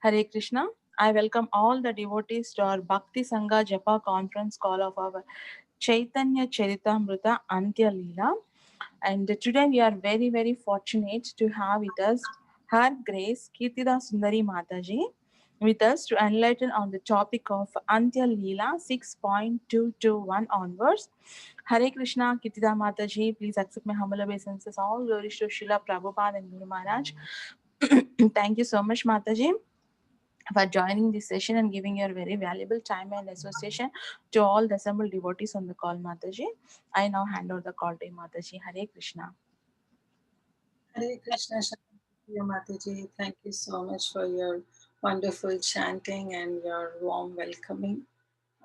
Hare Krishna. I welcome all the devotees to our Bhakti Sangha Japa conference call of our Chaitanya Charitamrita Antya Lila. And today we are very fortunate to have with us Her Grace Kirtida Sundari Mataji with us to enlighten on the topic of Antya Lila 6.221 onwards. Hare Krishna, Kirtida Mataji, please accept my humble obeisances. All glories to Srila Prabhupada and Guru Maharaj. Thank you so much, Mataji, for joining this session and giving your very valuable time and association to all the assembled devotees on the call, Mataji. I now hand over the call to Mataji. Hare Krishna. Hare Krishna, Shakti Mataji. Thank you so much for your wonderful chanting and your warm welcoming.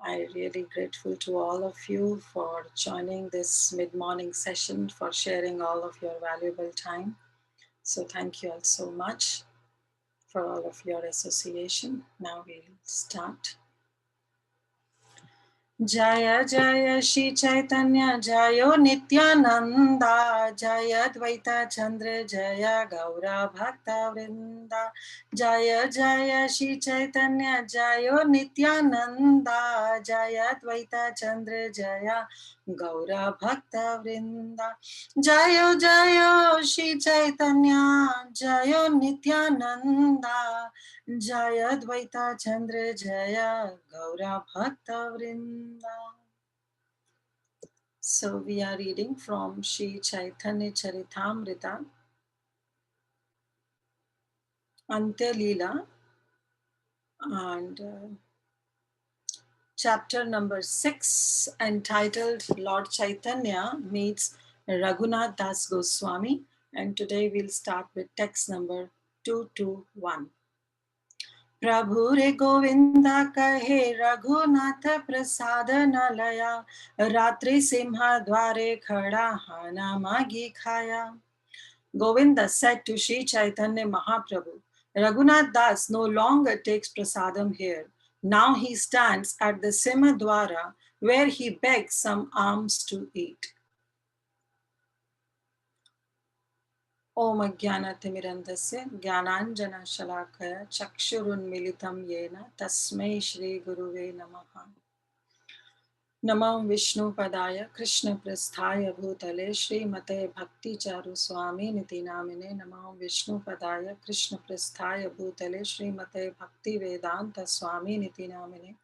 I'm really grateful to all of you for joining this mid-morning session, for sharing all of your valuable time. So thank you all so much for all of your association. Now we'll start. Jaya Jaya Shri Caitanya Jayo Nityananda Jaya Dvaita Chandra Jaya Gaura Bhakta Vrinda Jaya Jaya Shri Caitanya Jayo Nityananda Jaya Dvaita Chandra Jaya Gaura Bhakta Vrinda Jayo Jayo Shri Caitanya Jayo Nityananda Jaya Dvaita Chandra Jaya Gaura Bhakta Vrinda. So we are reading from Sri Chaitanya Charitamrita, Antya Lila, and chapter number 6, entitled Lord Chaitanya Meets Raghunath Das Goswami. And today we'll start with text number 221. प्रभु रे गोविंदा कहे रघुनाथ प्रसाद न लया रात्रि सिंह द्वारे खड़ा हाना मागी खाया. Govinda said to Sri Chaitanya Mahaprabhu, Raghunath Das no longer takes prasadam here. Now he stands at the Simhadwara where he begs some alms to eat. Om Jnanatimirandasya Jnananjana Shalakaya Chakshurunmilitam Yena Tasmai Shri Guruve Namaha. Namam Vishnu Padaya Krishna Prasthaya Bhutale Shri Mate Bhakti Charu Swami Niti Namine Namam Vishnu Padaya Krishna Prasthaya Bhutale Shri Mate Bhakti Vedanta Swami Niti Namine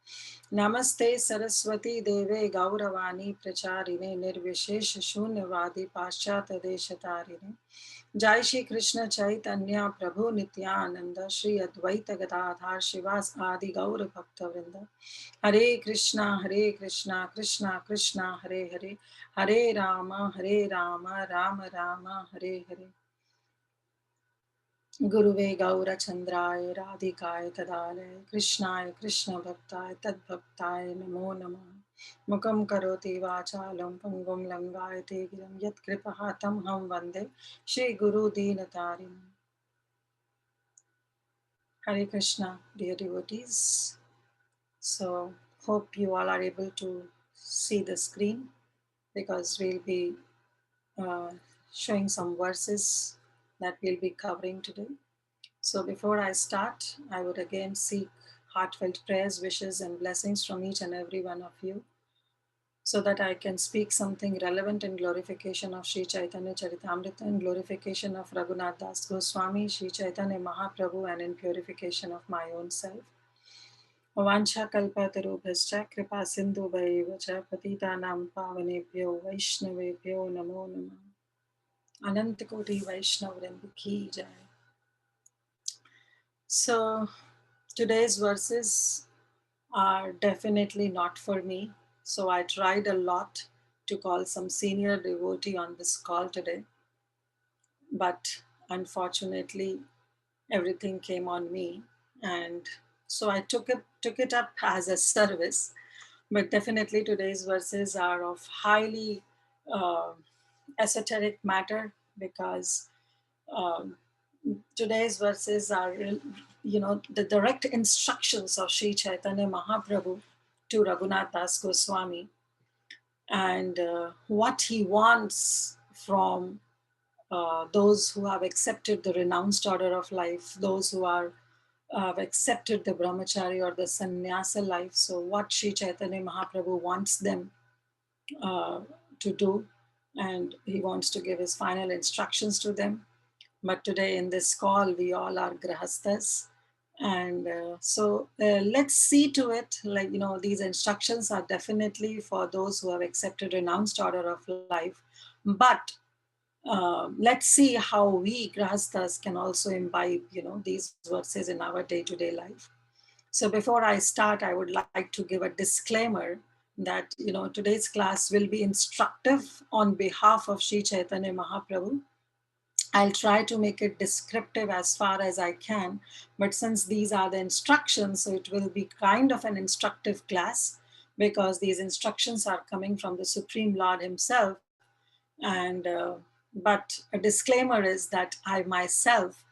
Namaste Saraswati Deve Gauravani Pracharine Nirvishesh Shunyavadi Paschata Deshatarine Jai Shri Krishna Chaitanya Prabhu Nityananda Shri Advaita Gadadhar Shivas Adi Gaura Bhakta Vrinda Hare Krishna Krishna Krishna Hare Hare Hare Rama Rama Rama Hare Hare Guruve Gaura Chandraya Radhikaya Tadalaya Krishnaya Krishna Bhaktāya Tadbhaktāya Namo Namah Mukam Karoti Vachalam Pangum Langayate Giram Yat Kripahatam Ham Vande Shri Guru Deenatarim. Hare Krishna, dear devotees. So hope you all are able to see the screen, because we'll be showing some verses that we'll be covering today. So before I start, I would again seek heartfelt prayers, wishes, and blessings from each and every one of you, so that I can speak something relevant in glorification of Sri Chaitanya Charitamrita, and glorification of Raghunath Das Goswami, Sri Chaitanya Mahaprabhu, and in purification of my own self. Vancha kalpatarubhascha kripa sindhu bhaivacha patitanam pavanebhyo vaishnavebhyo namo namah. Anantakoti Vaishnavrinda ki jai. So today's verses are definitely not for me. So I tried a lot to call some senior devotee on this call today. But unfortunately, everything came on me. And so I took it up as a service. But definitely today's verses are of highly esoteric matter, because um, today's verses are, the direct instructions of Sri Chaitanya Mahaprabhu to Raghunath Das Goswami, and what he wants from those who have accepted the renounced order of life, those who are accepted the brahmachari or the sannyasa life. So what Sri Chaitanya Mahaprabhu wants them uh, to do, and he wants to give his final instructions to them. But today in this call, we all are grahastas. And let's see to it, like, these instructions are definitely for those who have accepted renounced order of life. But let's see how we grahastas can also imbibe, these verses in our day-to-day life. So before I start, I would like to give a disclaimer that, today's class will be instructive on behalf of Sri Chaitanya Mahaprabhu. I'll try to make it descriptive as far as I can, but since these are the instructions, so it will be kind of an instructive class, because these instructions are coming from the Supreme Lord himself. And but a disclaimer is that I myself,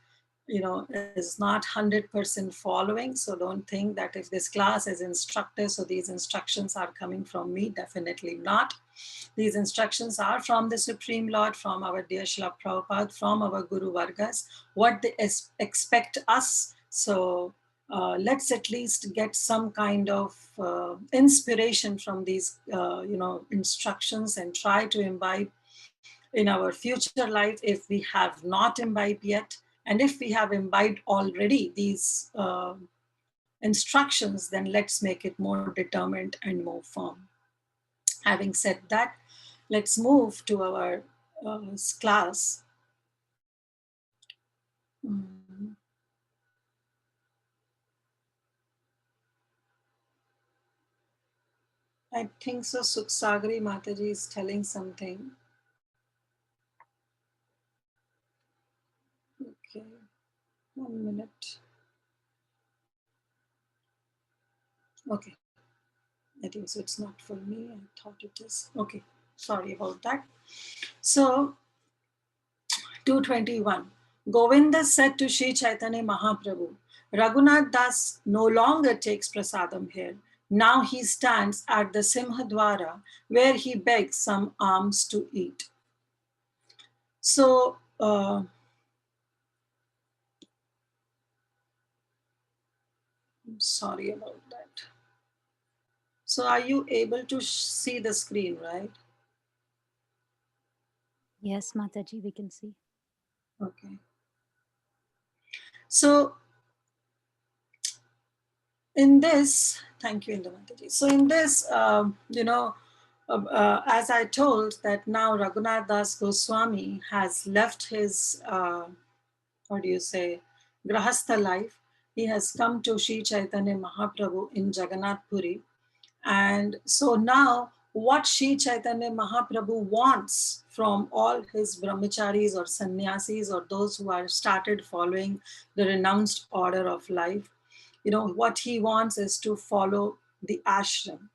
is not 100% following. So don't think that if this class is instructive, so these instructions are coming from me. Definitely not. These instructions are from the Supreme Lord, from our dear Srila Prabhupada, from our Guru Vargas, what they expect us. So let's at least get some kind of inspiration from these, instructions, and try to imbibe in our future life if we have not imbibed yet. And if we have imbibed already these instructions, then let's make it more determined and more firm. Having said that, let's move to our class. Mm, I think so. Suksagri Mataji is telling something. Okay, 1 minute. Okay, I think so. It's not for me. I thought it is. Okay, sorry about that. So 221. Govinda said to Sri Chaitanya Mahaprabhu, Raghunath Das no longer takes prasadam here. Now he stands at the Simhadwara where he begs some alms to eat. So, I'm sorry about that. So, are you able to see the screen, right? Yes, Mataji, we can see. Okay. So, in this, thank you, Indamataji. So, in this, as I told, that now Raghunath Das Goswami has left his, what do you say, Grahastha life. He has come to Sri Chaitanya Mahaprabhu in Jagannath Puri. And so now, what Sri Chaitanya Mahaprabhu wants from all his brahmacharis or sannyasis or those who are started following the renounced order of life, what he wants is to follow the ashram.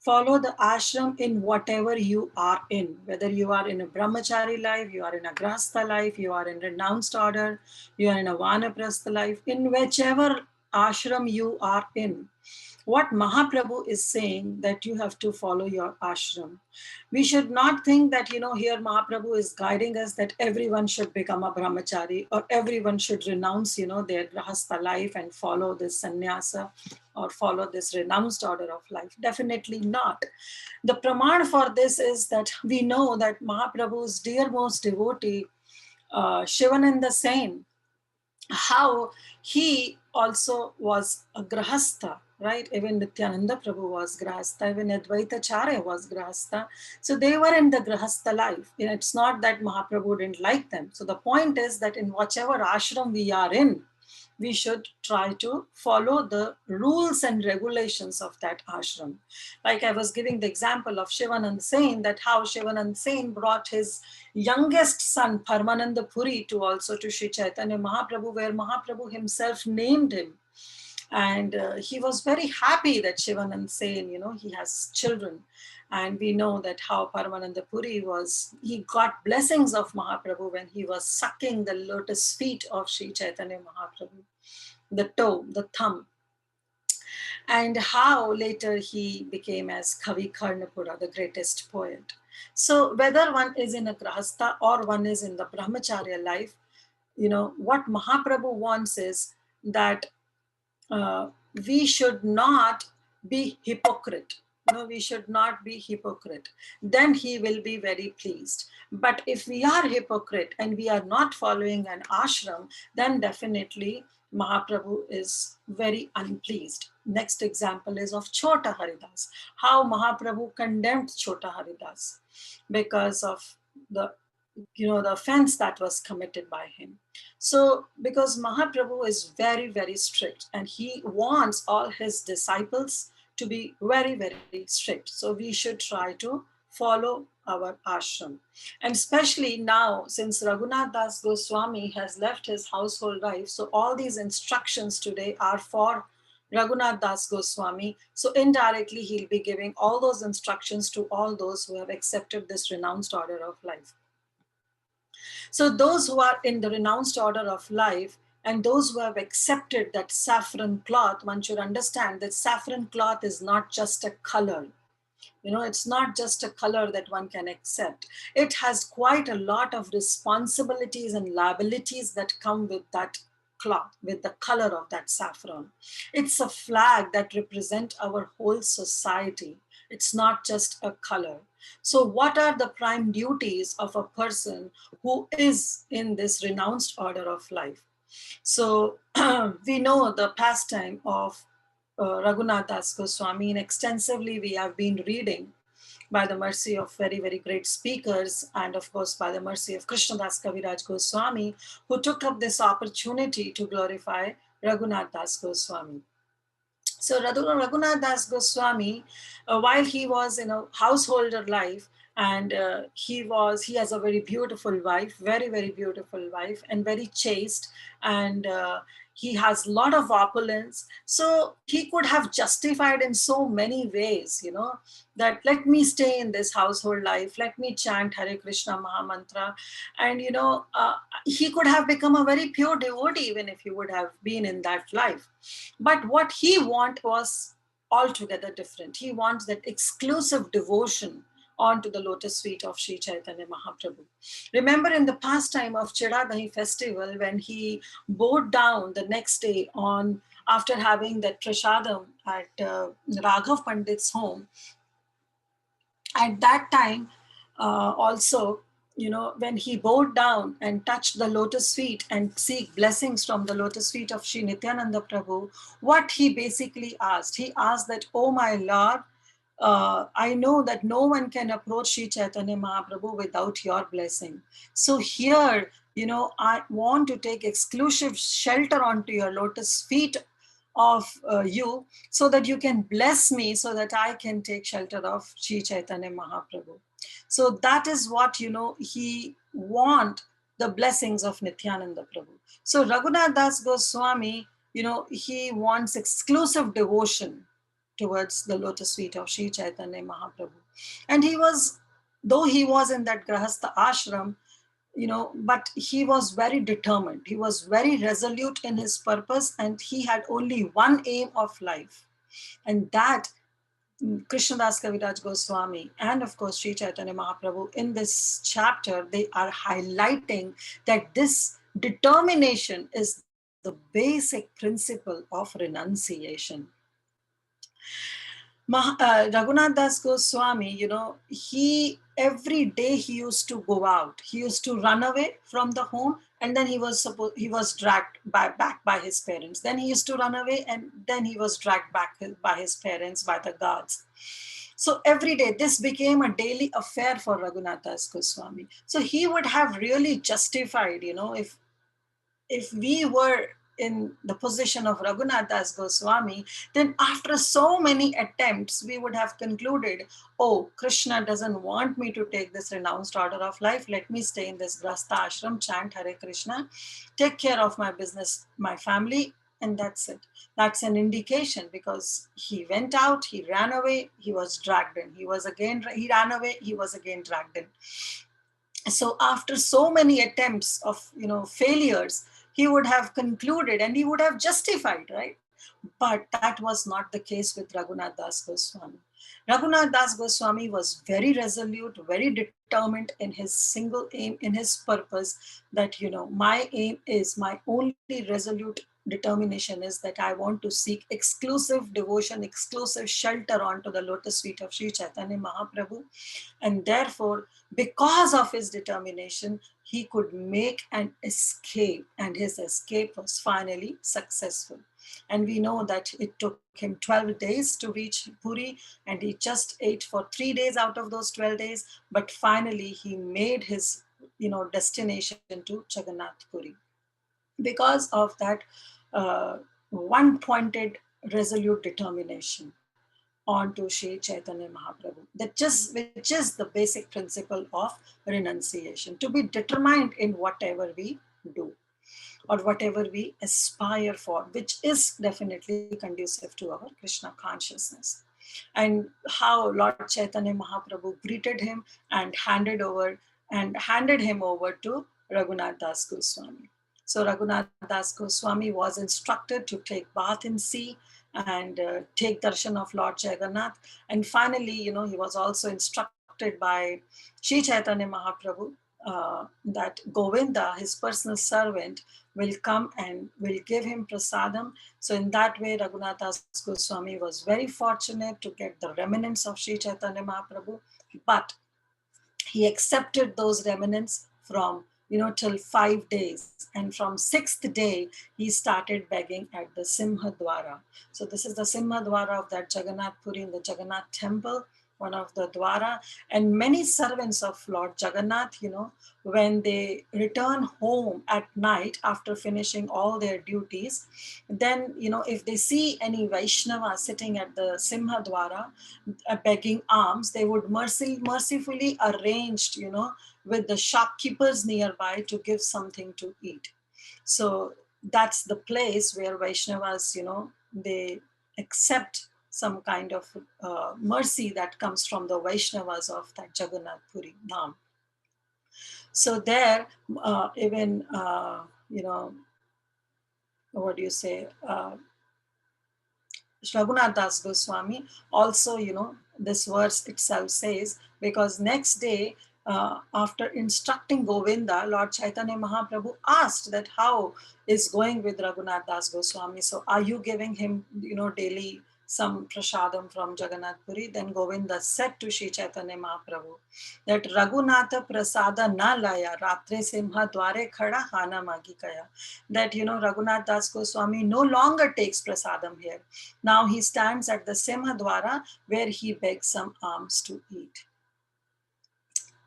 Follow the ashram in whatever you are in, whether you are in a brahmachari life, you are in a grahastha life, you are in renounced order, you are in a vanaprastha life, in whichever ashram you are in. What Mahaprabhu is saying, that you have to follow your ashram. We should not think that, here Mahaprabhu is guiding us that everyone should become a brahmachari or everyone should renounce, their grahastha life and follow this sannyasa or follow this renounced order of life. Definitely not. The praman for this is that we know that Mahaprabhu's dearmost devotee, Shivananda Sen, how he also was a grahastha, right? Even Nityananda Prabhu was grahastha, even Advaita Charya was grahastha. So they were in the grahastha life. It's not that Mahaprabhu didn't like them. So the point is that in whichever ashram we are in, we should try to follow the rules and regulations of that ashram. Like I was giving the example of Shivanand Sen, that how Shivanand Sen brought his youngest son Paramananda Puri to also to Sri Chaitanya Mahaprabhu, where Mahaprabhu himself named him. And he was very happy that Shivanand Sen, he has children. And we know that how Paramananda Puri he got blessings of Mahaprabhu when he was sucking the lotus feet of Sri Chaitanya Mahaprabhu, the toe, the thumb. And how later he became as Kavi Karnapura, the greatest poet. So whether one is in a grahastha or one is in the brahmacharya life, what Mahaprabhu wants is that we should not be hypocrite. We should not be hypocrite. Then he will be very pleased. But if we are hypocrite and we are not following an ashram, then definitely Mahaprabhu is very unpleased. Next example is of Chota Haridas. How Mahaprabhu condemned Chota Haridas because of the the offense that was committed by him. So because Mahaprabhu is very, very strict and he wants all his disciples to be very, very strict. So we should try to follow our ashram. And especially now, since Raghunath Das Goswami has left his household life, so all these instructions today are for Raghunath Das Goswami. So indirectly, he'll be giving all those instructions to all those who have accepted this renounced order of life. So those who are in the renounced order of life and those who have accepted that saffron cloth, one should understand that saffron cloth is not just a color. It's not just a color that one can accept. It has quite a lot of responsibilities and liabilities that come with that cloth, with the color of that saffron. It's a flag that represents our whole society. It's not just a color. So what are the prime duties of a person who is in this renounced order of life? So we know the pastime of Raghunath Das Goswami, and extensively we have been reading by the mercy of very, very great speakers, and of course by the mercy of Krishnadas Kaviraj Goswami, who took up this opportunity to glorify Raghunath Das Goswami. So Raghunath Das Goswami, while he was in a householder life, and he has a very beautiful wife, very, very beautiful wife, and very chaste, and he has a lot of opulence. So he could have justified in so many ways, that let me stay in this household life, let me chant Hare Krishna Mahamantra. And, he could have become a very pure devotee even if he would have been in that life. But what he wanted was altogether different. He wants that exclusive devotion onto the lotus feet of Sri Chaitanya Mahaprabhu. Remember in the pastime of Chedadahi festival, when he bowed down the next day after having that prasadam at Raghav Pandit's home, at that time also, when he bowed down and touched the lotus feet and seek blessings from the lotus feet of Sri Nityananda Prabhu, what he basically asked, he asked that, oh my Lord, I know that no one can approach Sri Chaitanya Mahaprabhu without your blessing. So here, I want to take exclusive shelter onto your lotus feet of you, so that you can bless me, so that I can take shelter of Sri Chaitanya Mahaprabhu. So that is what, he want the blessings of Nityananda Prabhu. So Raghunath Das Goswami, he wants exclusive devotion towards the lotus feet of Sri Chaitanya Mahaprabhu. And though he was in that Grahastha ashram, but he was very determined. He was very resolute in his purpose, and he had only one aim of life. And that Krishnadas Kaviraj Goswami and of course Sri Chaitanya Mahaprabhu in this chapter, they are highlighting that this determination is the basic principle of renunciation. Raghunath Das Goswami, he every day he used to go out. He used to run away from the home, and then he was dragged back by his parents. Then he used to run away, and then he was dragged back by his parents, by the guards. So every day, this became a daily affair for Raghunath Das Goswami. So he would have really justified, if we were in the position of Raghunath Das Goswami, then after so many attempts, we would have concluded, oh, Krishna doesn't want me to take this renounced order of life. Let me stay in this Grasta ashram, chant Hare Krishna, take care of my business, my family, and that's it. That's an indication, because he went out, he ran away, he was dragged in. He ran away, he was again dragged in. So after so many attempts of, failures, he would have concluded and he would have justified, right? But that was not the case with Raghunath Das Goswami. Raghunath Das Goswami was very resolute, very determined in his single aim, in his purpose, that, my aim is, my only resolute determination is that I want to seek exclusive devotion, exclusive shelter onto the lotus feet of Sri Chaitanya Mahaprabhu. And therefore, because of his determination, he could make an escape, and his escape was finally successful. And we know that it took him 12 days to reach Puri, and he just ate for 3 days out of those 12 days. But finally, he made his destination to Jagannath Puri. Because of that one pointed, resolute determination onto Sri Chaitanya Mahaprabhu, which is the basic principle of renunciation, to be determined in whatever we do or whatever we aspire for, which is definitely conducive to our Krishna consciousness. And how Lord Chaitanya Mahaprabhu greeted him and handed him over to Raghunath Das Goswami. So Raghunath Das Goswami was instructed to take bath in sea and take darshan of Lord Jagannath. And finally, he was also instructed by Sri Chaitanya Mahaprabhu that Govinda, his personal servant, will come and will give him prasadam. So in that way, Raghunath Das Goswami was very fortunate to get the remnants of Sri Chaitanya Mahaprabhu. But he accepted those remnants from till 5 days, and from 6th day he started begging at the Simha Dwara. So this is the Simha Dwara of that Jagannath Puri, in the Jagannath temple, one of the Dwara. And many servants of Lord Jagannath, when they return home at night after finishing all their duties, then if they see any Vaishnava sitting at the Simha Dwara begging alms, they would mercifully arranged, with the shopkeepers nearby to give something to eat. So that's the place where Vaishnavas, they accept some kind of mercy that comes from the Vaishnavas of that Jagannath Puri Dham. So there, even, what do you say? Raghunath Das Goswami also, this verse itself says, because next day, after instructing Govinda, Lord Chaitanya Mahaprabhu asked that how is going with Raghunath Das Goswami. So are you giving him, daily some prasadam from Jagannath Puri? Then Govinda said to Sri Chaitanya Mahaprabhu that Raghunatha prasada na laya ratre simha dware khada hana magi kaya. That, Raghunath Das Goswami no longer takes prasadam here. Now he stands at the Simha Dwara where he begs some alms to eat.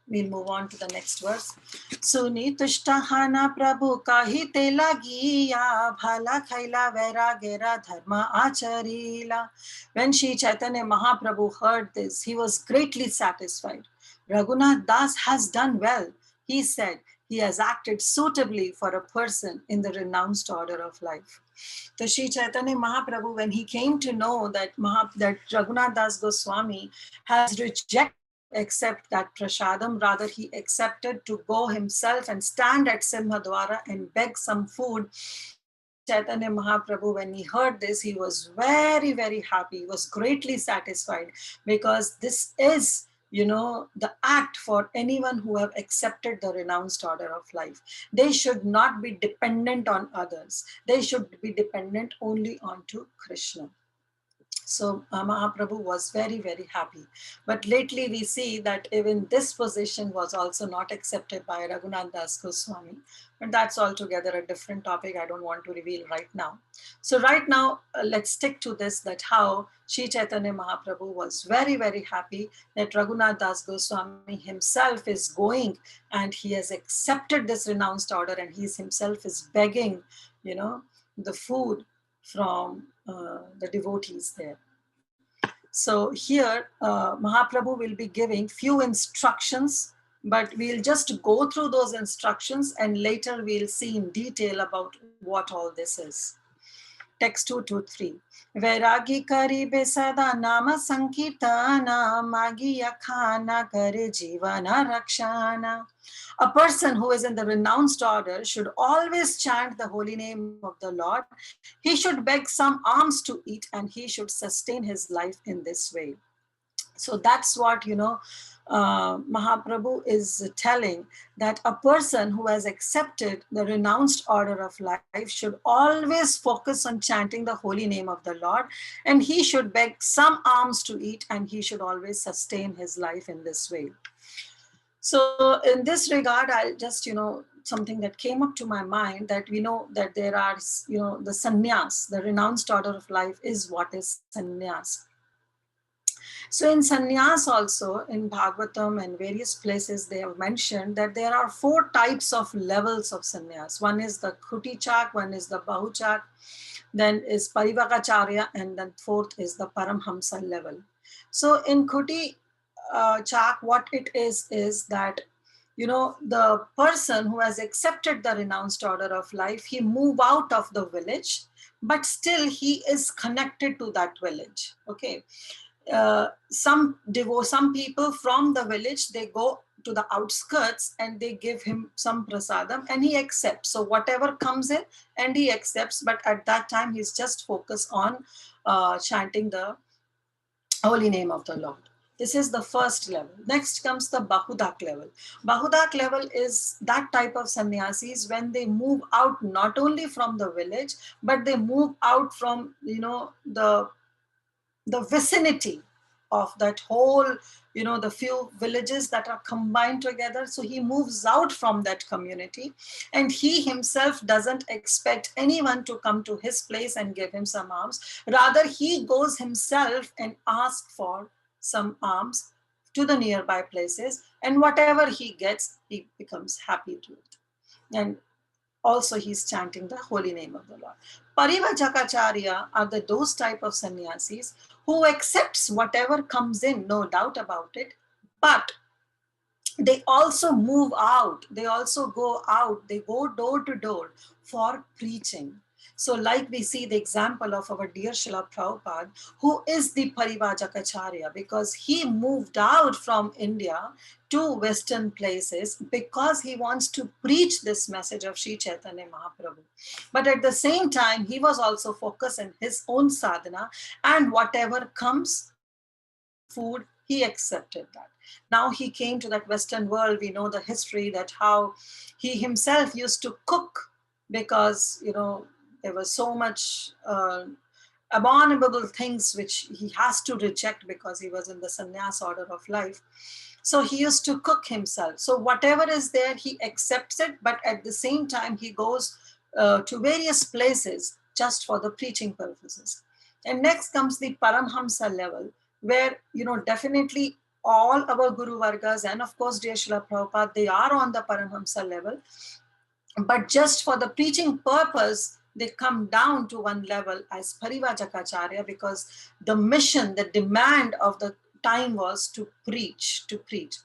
We'll move on to the next verse. Suni tushtahana prabhu kahi tela giya bhala khaila vera gera dharma acharila. When Sri Chaitanya Mahaprabhu heard this, he was greatly satisfied. Raghunath Das has done well, he said. He has acted suitably for a person in the renounced order of life. So Sri Chaitanya Mahaprabhu, when he came to know that Raghunath Das Goswami has rejected to accept that prasadam, rather he accepted to go himself and stand at Simhadwara and beg some food. So Sri Chaitanya Mahaprabhu, when he heard this, he was very, very happy. He was greatly satisfied, because this is, the act for anyone who have accepted the renounced order of life. They should not be dependent on others. They should be dependent only onto Krishna. So Mahaprabhu was very, very happy. But lately we see that even this position was also not accepted by Raghunath Das Goswami. But that's altogether a different topic I don't want to reveal right now. So right now, let's stick to this, that how Sri Chaitanya Mahaprabhu was very, very happy that Raghunath Das Goswami himself is going and he has accepted this renounced order, and he himself is begging, the food from the devotees there. So here Mahaprabhu will be giving few instructions, but we'll just go through those instructions and later we'll see in detail about what all this is. Text 223. Vairagi karibe sada nama sankirtana magi yakhana kare jivana rakshana. A person who is in the renounced order should always chant the holy name of the Lord. He should beg some alms to eat, and he should sustain his life in this way. So that's what, Mahaprabhu is telling, that a person who has accepted the renounced order of life should always focus on chanting the holy name of the Lord, and he should beg some alms to eat, and he should always sustain his life in this way. So in this regard, I'll just, something that came up to my mind, that we know that there are, the sannyas, the renounced order of life is what is sannyas. So in sannyas also, in Bhagavatam and various places, they have mentioned that there are 4 types of levels of sannyas. One is the Khuti Chak, one is the Bahu Chak, then is Parivakacharya, and then fourth is the Paramhamsa level. So in Khuti Chak, what it is that, the person who has accepted the renounced order of life, he move out of the village, but still he is connected to that village. Okay. Some people from the village, they go to the outskirts and they give him some prasadam and he accepts. So whatever comes in, and he accepts, but at that time he's just focused on chanting the holy name of the Lord. This is the first level. Next comes the Bahudak level. Bahudak level is that type of sannyasis when they move out not only from the village, but they move out from, the vicinity of that whole, the few villages that are combined together. So he moves out from that community, and he himself doesn't expect anyone to come to his place and give him some alms. Rather, he goes himself and asks for some alms to the nearby places, and whatever he gets, he becomes happy to it. And also he's chanting the holy name of the Lord. Parivajakacarya are those type of sannyasis who accepts whatever comes in, no doubt about it, but they also move out, they also go out, they go door to door for preaching. So like we see the example of our dear Srila Prabhupada, who is the Parivajakacharya, because he moved out from India to Western places because he wants to preach this message of Sri Chaitanya Mahaprabhu. But at the same time, he was also focused on his own sadhana, and whatever comes, food, he accepted that. Now he came to that Western world. We know the history, that how he himself used to cook, because, there was so much abominable things which he has to reject because he was in the sannyas order of life. So he used to cook himself. So whatever is there, he accepts it, but at the same time, he goes to various places just for the preaching purposes. And next comes the Paramhamsa level, where, definitely all our Guru Vargas and of course, dear Srila Prabhupada, they are on the Paramhamsa level, but just for the preaching purpose, they come down to one level as Parivajakacharya, because the mission, the demand of the time was to preach, to preach.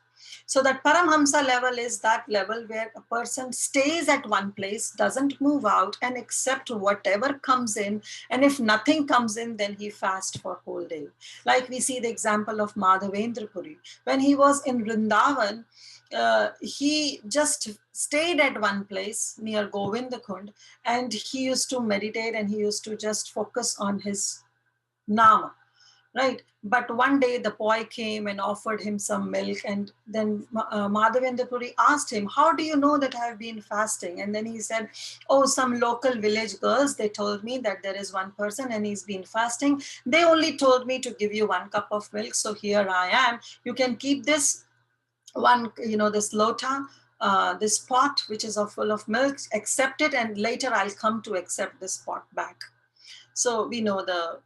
So that Paramhamsa level is that level where a person stays at one place, doesn't move out, and accept whatever comes in. And if nothing comes in, then he fasts for whole day. Like we see the example of Madhavendra Puri. When he was in Vrindavan, he just stayed at one place near Govindakund, and he used to meditate, and he used to just focus on his nama, right? But one day the boy came and offered him some milk, and then Madhavendra Puri asked him, how do you know that I have been fasting? And then he said, oh, some local village girls, they told me that there is one person and he's been fasting. They only told me to give you 1 cup of milk, so here I am. You can keep this one, this lota, this pot which is full of milk, accept it, and later I'll come to accept this pot back. So we know the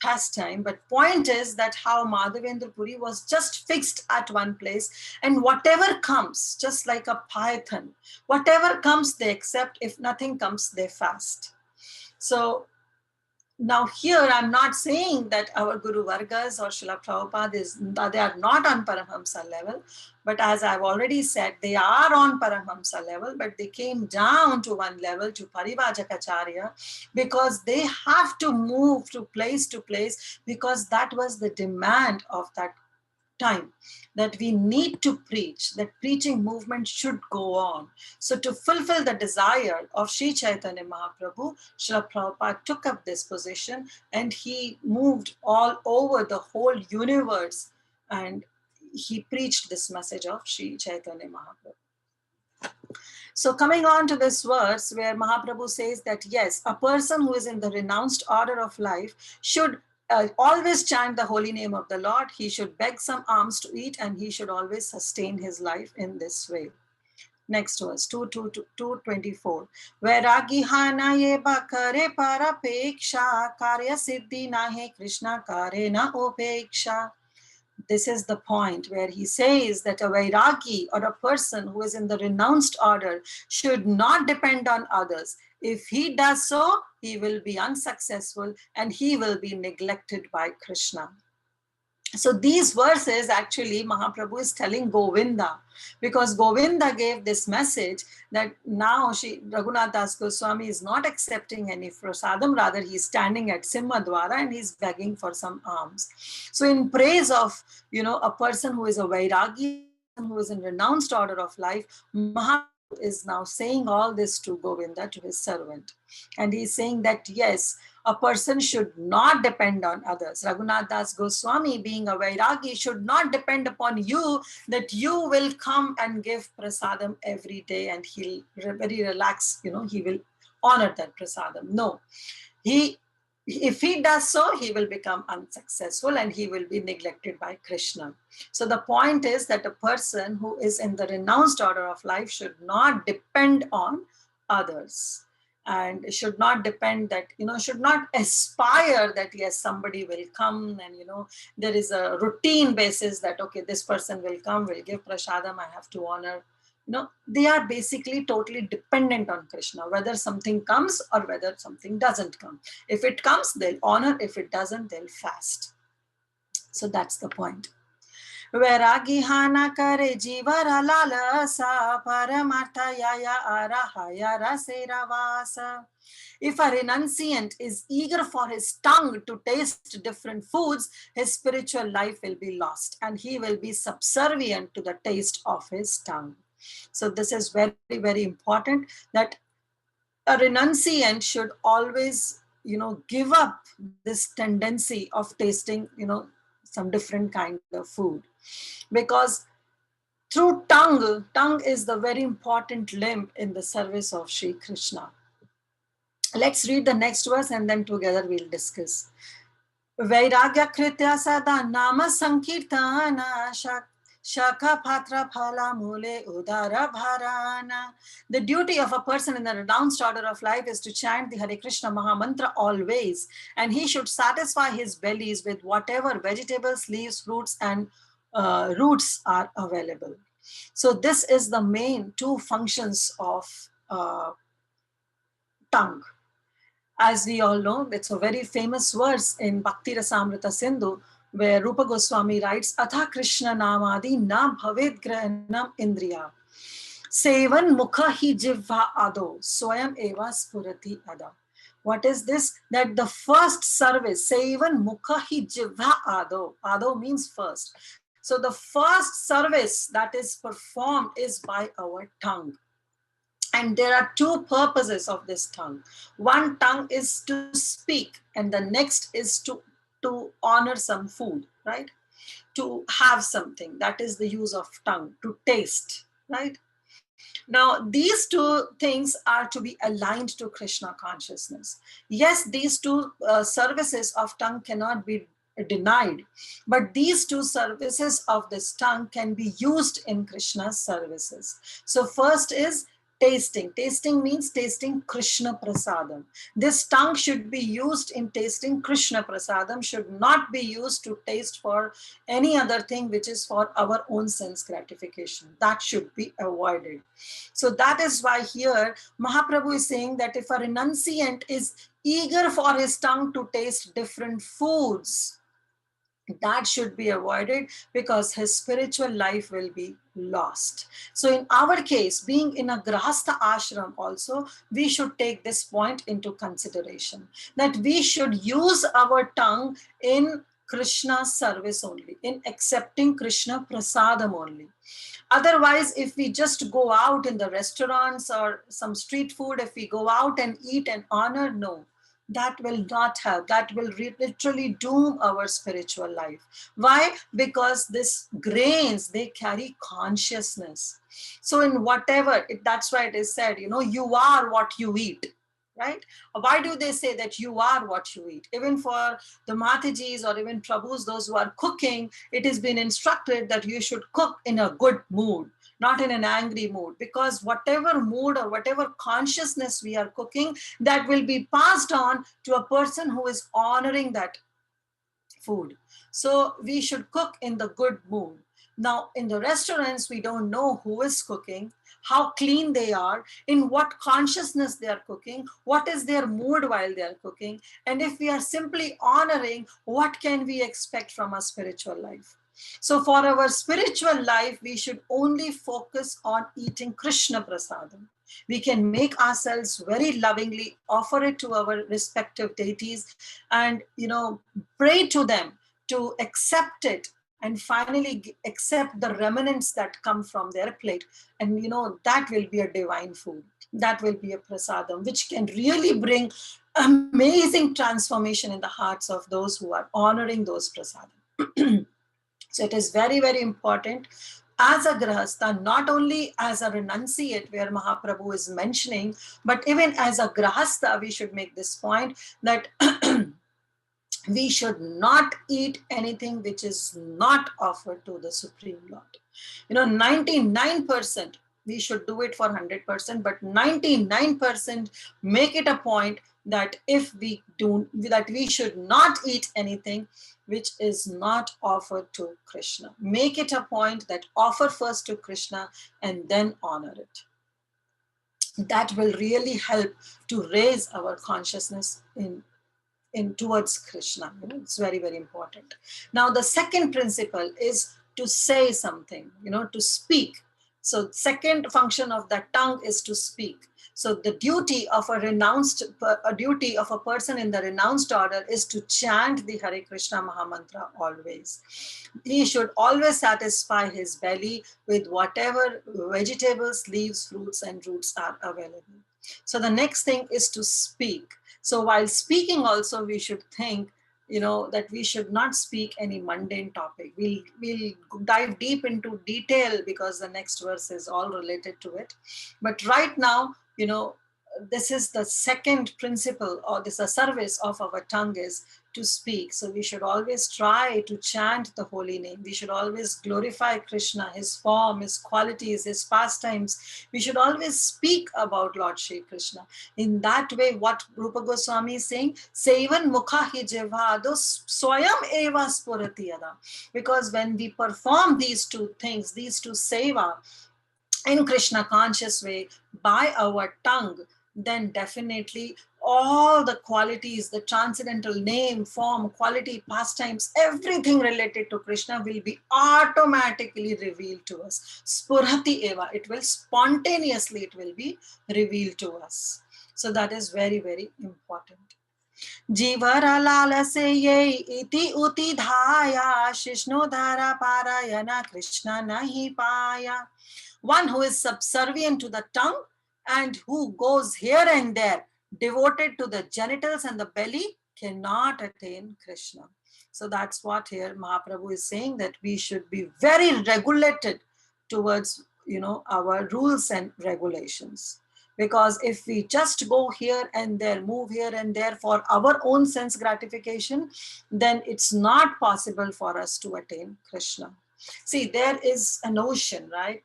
pastime, but point is that how Madhavendra Puri was just fixed at one place, and whatever comes, just like a python, whatever comes they accept, if nothing comes they fast. So now here, I'm not saying that our Guru Vargas or Srila Prabhupada they are not on Paramhamsa level, but as I've already said, they are on Paramhamsa level, but they came down to one level, to Parivajakacharya, because they have to move to place, because that was the demand of that time, that we need to preach, that preaching movement should go on. So to fulfill the desire of Sri Chaitanya Mahaprabhu, Srila Prabhupada took up this position, and he moved all over the whole universe, and he preached this message of Sri Chaitanya Mahaprabhu. So coming on to this verse where Mahaprabhu says that yes, a person who is in the renounced order of life should always chant the holy name of the Lord. He should beg some alms to eat, and he should always sustain his life in this way. Next verse, 224. Vairagi hana ye bakare parapeksha karya siddhi nahe Krishna kare na upeksha. This is the point where he says that a vairagi, or a person who is in the renounced order, should not depend on others. If he does so, he will be unsuccessful and he will be neglected by Krishna. So these verses actually Mahaprabhu is telling Govinda, because Govinda gave this message that now Raghunath Das Goswami is not accepting any prasadam, rather he's standing at Simhadwara and he's begging for some alms. So in praise of, a person who is a vairagi, who is in renounced order of life, Mahaprabhu is now saying all this to Govinda, to his servant. And he's saying that yes, a person should not depend on others. Raghunath Das Goswami, being a vairagi, should not depend upon you that you will come and give prasadam every day and he'll very relaxed, he will honor that prasadam. No, if he does so, he will become unsuccessful and he will be neglected by Krishna. So the point is that a person who is in the renounced order of life should not depend on others, and should not depend that, should not aspire that yes, somebody will come and, there is a routine basis that, okay, this person will come, will give prasadam, I have to honor. They are basically totally dependent on Krishna, whether something comes or whether something doesn't come. If it comes, they'll honor. If it doesn't, they'll fast. So that's the point. Vairagi hana kare jivara lalasa paramartha yaya arahaya rasera vasa. If a renunciant is eager for his tongue to taste different foods, his spiritual life will be lost and he will be subservient to the taste of his tongue. So this is very, very important, that a renunciant should always, give up this tendency of tasting, some different kind of food. Because through tongue is the very important limb in the service of Sri Krishna. Let's read the next verse and then together we'll discuss. Vairagya kritya sada nama sankirtana shaka patra phala mule udara bharana. The duty of a person in the renounced order of life is to chant the Hare Krishna Maha Mantra always, and he should satisfy his bellies with whatever vegetables, leaves, fruits, and roots are available. So this is the main two functions of tongue. As we all know, it's a very famous verse in Bhakti Rasamrita Sindhu, where Rupa Goswami writes, Atha Krishna Namadi na bhavet grahanam indriya. Sevan mukha hi jivva ado, swayam eva spurati ada. What is this? That the first service, Sevan mukha hi jivva ado. Ado means first. So the first service that is performed is by our tongue. And there are two purposes of this tongue. One tongue is to speak, and the next is to honor some food, right? To have something. That is the use of tongue, to taste, right? Now, these two things are to be aligned to Krishna consciousness. Yes, these two services of tongue cannot be denied, but these two services of this tongue can be used in Krishna's services. So first is tasting. Tasting means tasting Krishna prasadam. This tongue should be used in tasting Krishna prasadam, should not be used to taste for any other thing which is for our own sense gratification. That should be avoided. So that is why here Mahaprabhu is saying that if a renunciant is eager for his tongue to taste different foods, that should be avoided, because his spiritual life will be lost. So in our case, being in a grahastha ashram also, we should take this point into consideration, that we should use our tongue in Krishna's service only, in accepting Krishna prasadam only. Otherwise, if we just go out in the restaurants or some street food, if we go out and eat and honor, no, That will not help. That will literally doom our spiritual life. Why? Because these grains, they carry consciousness. So in whatever, that's why it is said, you are what you eat, right? Why do they say that you are what you eat? Even for the Matajis or even Prabhus, those who are cooking, it has been instructed that you should cook in a good mood, not in an angry mood, because whatever mood or whatever consciousness we are cooking, that will be passed on to a person who is honoring that food. So we should cook in the good mood. Now, in the restaurants, we don't know who is cooking, how clean they are, in what consciousness they are cooking, what is their mood while they are cooking. And if we are simply honoring, what can we expect from a spiritual life? So for our spiritual life, we should only focus on eating Krishna prasadam. We can make ourselves very lovingly offer it to our respective deities, and pray to them to accept it, and finally accept the remnants that come from their plate. And that will be a divine food, that will be a prasadam, which can really bring amazing transformation in the hearts of those who are honoring those prasadam. So it is very, very important as a grahastha, not only as a renunciate, where Mahaprabhu is mentioning, but even as a grahastha, we should make this point that we should not eat anything which is not offered to the Supreme Lord. 99%, we should do it for 100%, but 99% make it a point that if we do, that we should not eat anything which is not offered to Krishna. Make it a point that offer first to Krishna and then honor it. That will really help to raise our consciousness in towards Krishna. It's very, very important. Now, the second principle is to say something, to speak. So second function of the tongue is to speak. So the duty of a duty of a person in the renounced order is to chant the Hare Krishna Mahamantra always. He should always satisfy his belly with whatever vegetables, leaves, fruits, and roots are available. So the next thing is to speak. So while speaking also, we should think, that we should not speak any mundane topic. We'll dive deep into detail because the next verse is all related to it. But right now, this is the second principle, or this a service of our tongue is to speak. So we should always try to chant the holy name. We should always glorify Krishna, his form, his qualities, his pastimes. We should always speak about Lord Shri Krishna. In that way, what Rupa Goswami is saying, Sevan mukha hi jivado swayam eva spurati yada. Because when we perform these two things, these two seva, in Krishna conscious way by our tongue, then definitely all the qualities, the transcendental name, form, quality, pastimes, everything related to Krishna will be automatically revealed to us. Spurhati eva, it will spontaneously, it will be revealed to us. So that is very, very important. जीवरा लाल से ये इति उति धाया शिष्णु धारा पारायणा कृष्ण नहीं पाया. One who is subservient to the tongue and who goes here and there, devoted to the genitals and the belly, cannot attain Krishna. So that's what here Mahaprabhu is saying, that we should be very regulated towards, our rules and regulations. Because if we just go here and there, move here and there for our own sense gratification, then it's not possible for us to attain Krishna. See, there is an ocean, right?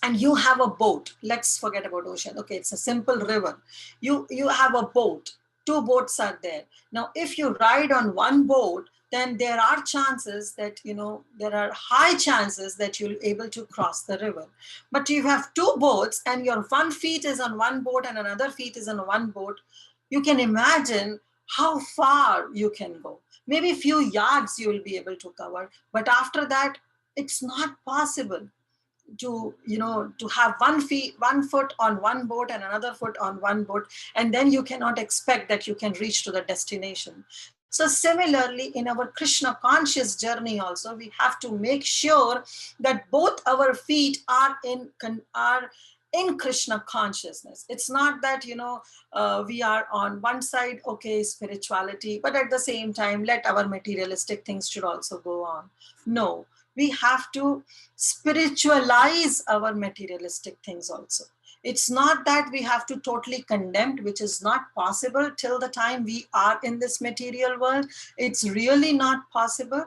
And you have a boat. Let's forget about ocean. Okay, it's a simple river. You have a boat. Two boats are there. Now, if you ride on one boat, then there are chances that, there are high chances that you'll be able to cross the river. But you have two boats and your one feet is on one boat and another feet is on one boat. You can imagine how far you can go. Maybe a few yards you will be able to cover. But after that, it's not possible to have one foot on one boat and another foot on one boat, and then you cannot expect that you can reach to the destination. So similarly, in our Krishna conscious journey also, we have to make sure that both our feet are in Krishna consciousness. It's not that, we are on one side, okay, spirituality, but at the same time, let our materialistic things should also go on. No, we have to spiritualize our materialistic things also. It's not that we have to totally condemn, which is not possible till the time we are in this material world. It's really not possible.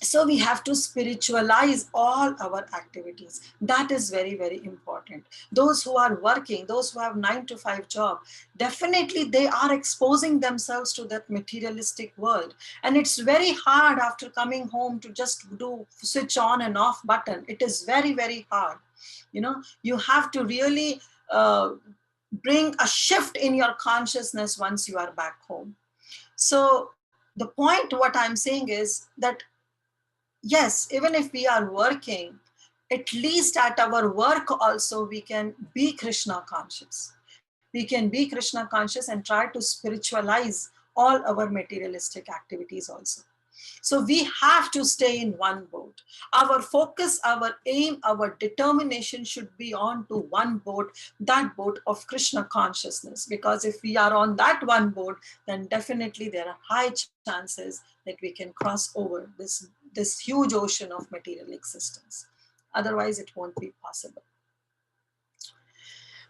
So we have to spiritualize all our activities. That is very, very important. Those who are working, those who have 9 to 5 job, definitely they are exposing themselves to that materialistic world. And it's very hard after coming home to just do switch on and off button. It is very, very hard. You have to really bring a shift in your consciousness once you are back home. So the point, what I'm saying is that yes, even if we are working, at least at our work also we can be Krishna conscious. We can be Krishna conscious and try to spiritualize all our materialistic activities also. So we have to stay in one boat. Our focus, our aim, our determination should be on to one boat, that boat of Krishna consciousness. Because if we are on that one boat, then definitely there are high chances that we can cross over this huge ocean of material existence. Otherwise, it won't be possible.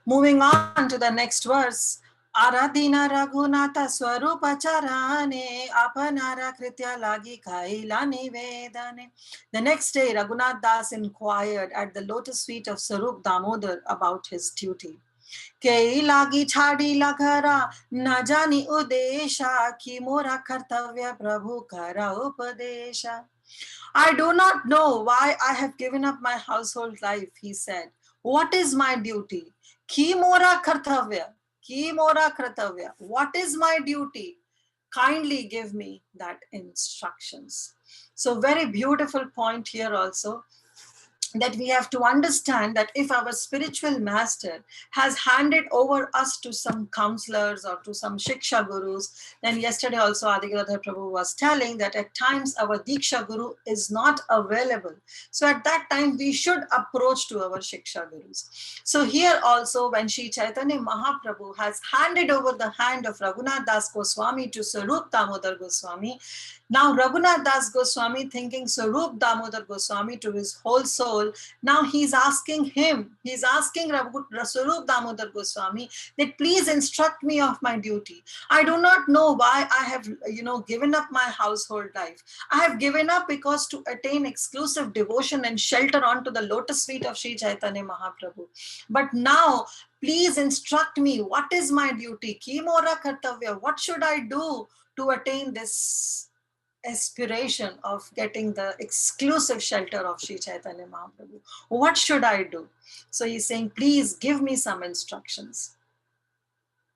Moving on to the next verse. Aradina Raghunatha Swarupa Charane Apanara Kritya Lagi Kaila Nivedane. The next day, Raghunath Das inquired at the lotus feet of Swarup Damodar about his duty. Kei lagi chadi laghara najani udesha ki mora kartavya prabhu kara upadesha. I do not know why I have given up my household life, he said. What is my duty? Ki mora kartavya. Ki mora kartavya. What is my duty? Kindly give me that instructions. So very beautiful point here also, that we have to understand that if our spiritual master has handed over us to some counselors or to some Shiksha gurus, then yesterday also Adigadhar Prabhu was telling that at times our Diksha guru is not available. So at that time we should approach to our Shiksha gurus. So here also when Sri Chaitanya Mahaprabhu has handed over the hand of Raghunath Das Goswami to Sarup Damodar Goswami, now Raghunath Das Goswami, thinking Sarup Damodar Goswami to his whole soul, now he's asking Sarup Damodar Goswami that please instruct me of my duty. I do not know why I have, given up my household life. I have given up because to attain exclusive devotion and shelter onto the lotus feet of Sri Chaitanya Mahaprabhu. But now, please instruct me, what is my duty? Ki mora kartavya? What should I do to attain this aspiration of getting the exclusive shelter of Sri Chaitanya Mahaprabhu? What should I do? So he's saying, please give me some instructions.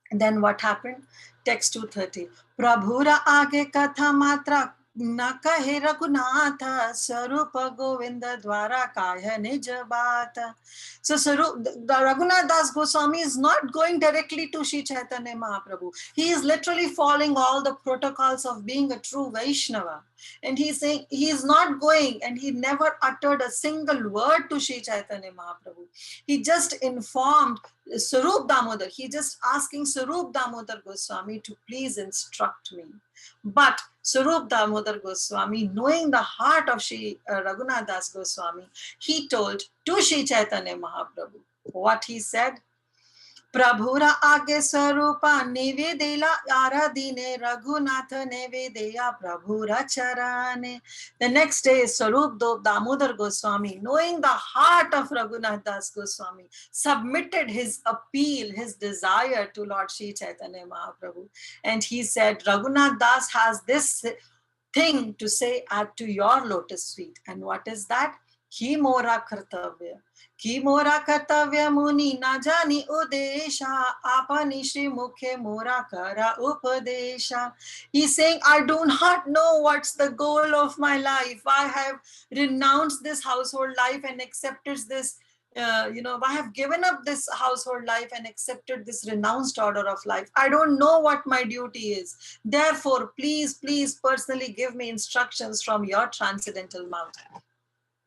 And then what happened? Text 230. Prabhura aage katha matra na kahe Raghunatha Sarupa Govinda dwara kaya nij bata. So the Raghunath Das Goswami is not going directly to Sri Chaitanya Mahaprabhu. He is literally following all the protocols of being a true Vaishnava. And he's saying he is not going, and he never uttered a single word to Sri Chaitanya Mahaprabhu. He just informed Sarup Damodar. He just asking Sarup Damodar Goswami to please instruct me. But Sarup Damodar Goswami, knowing the heart of Sri Raghunath Das Goswami, he told to Sri Chaitanya Mahaprabhu what he said. Prabhura age swarupa nivedela aradine Raghunatha nevedeya Prabhura charane. The next day, Sarup Damodar Goswami, knowing the heart of Raghunath Das Goswami, submitted his appeal, his desire to Lord Sri Chaitanya Mahaprabhu. And he said, Raghunath Das has this thing to say to your lotus feet. And what is that? Ki mora kartavya. Ki mora kartavya muni na jani udesha apani shri mukhe mora kara upadesha. He's saying, I do not know what's the goal of my life. I have renounced this household life and accepted this, I have given up this household life and accepted this renounced order of life. I don't know what my duty is. Therefore, please personally give me instructions from your transcendental mouth.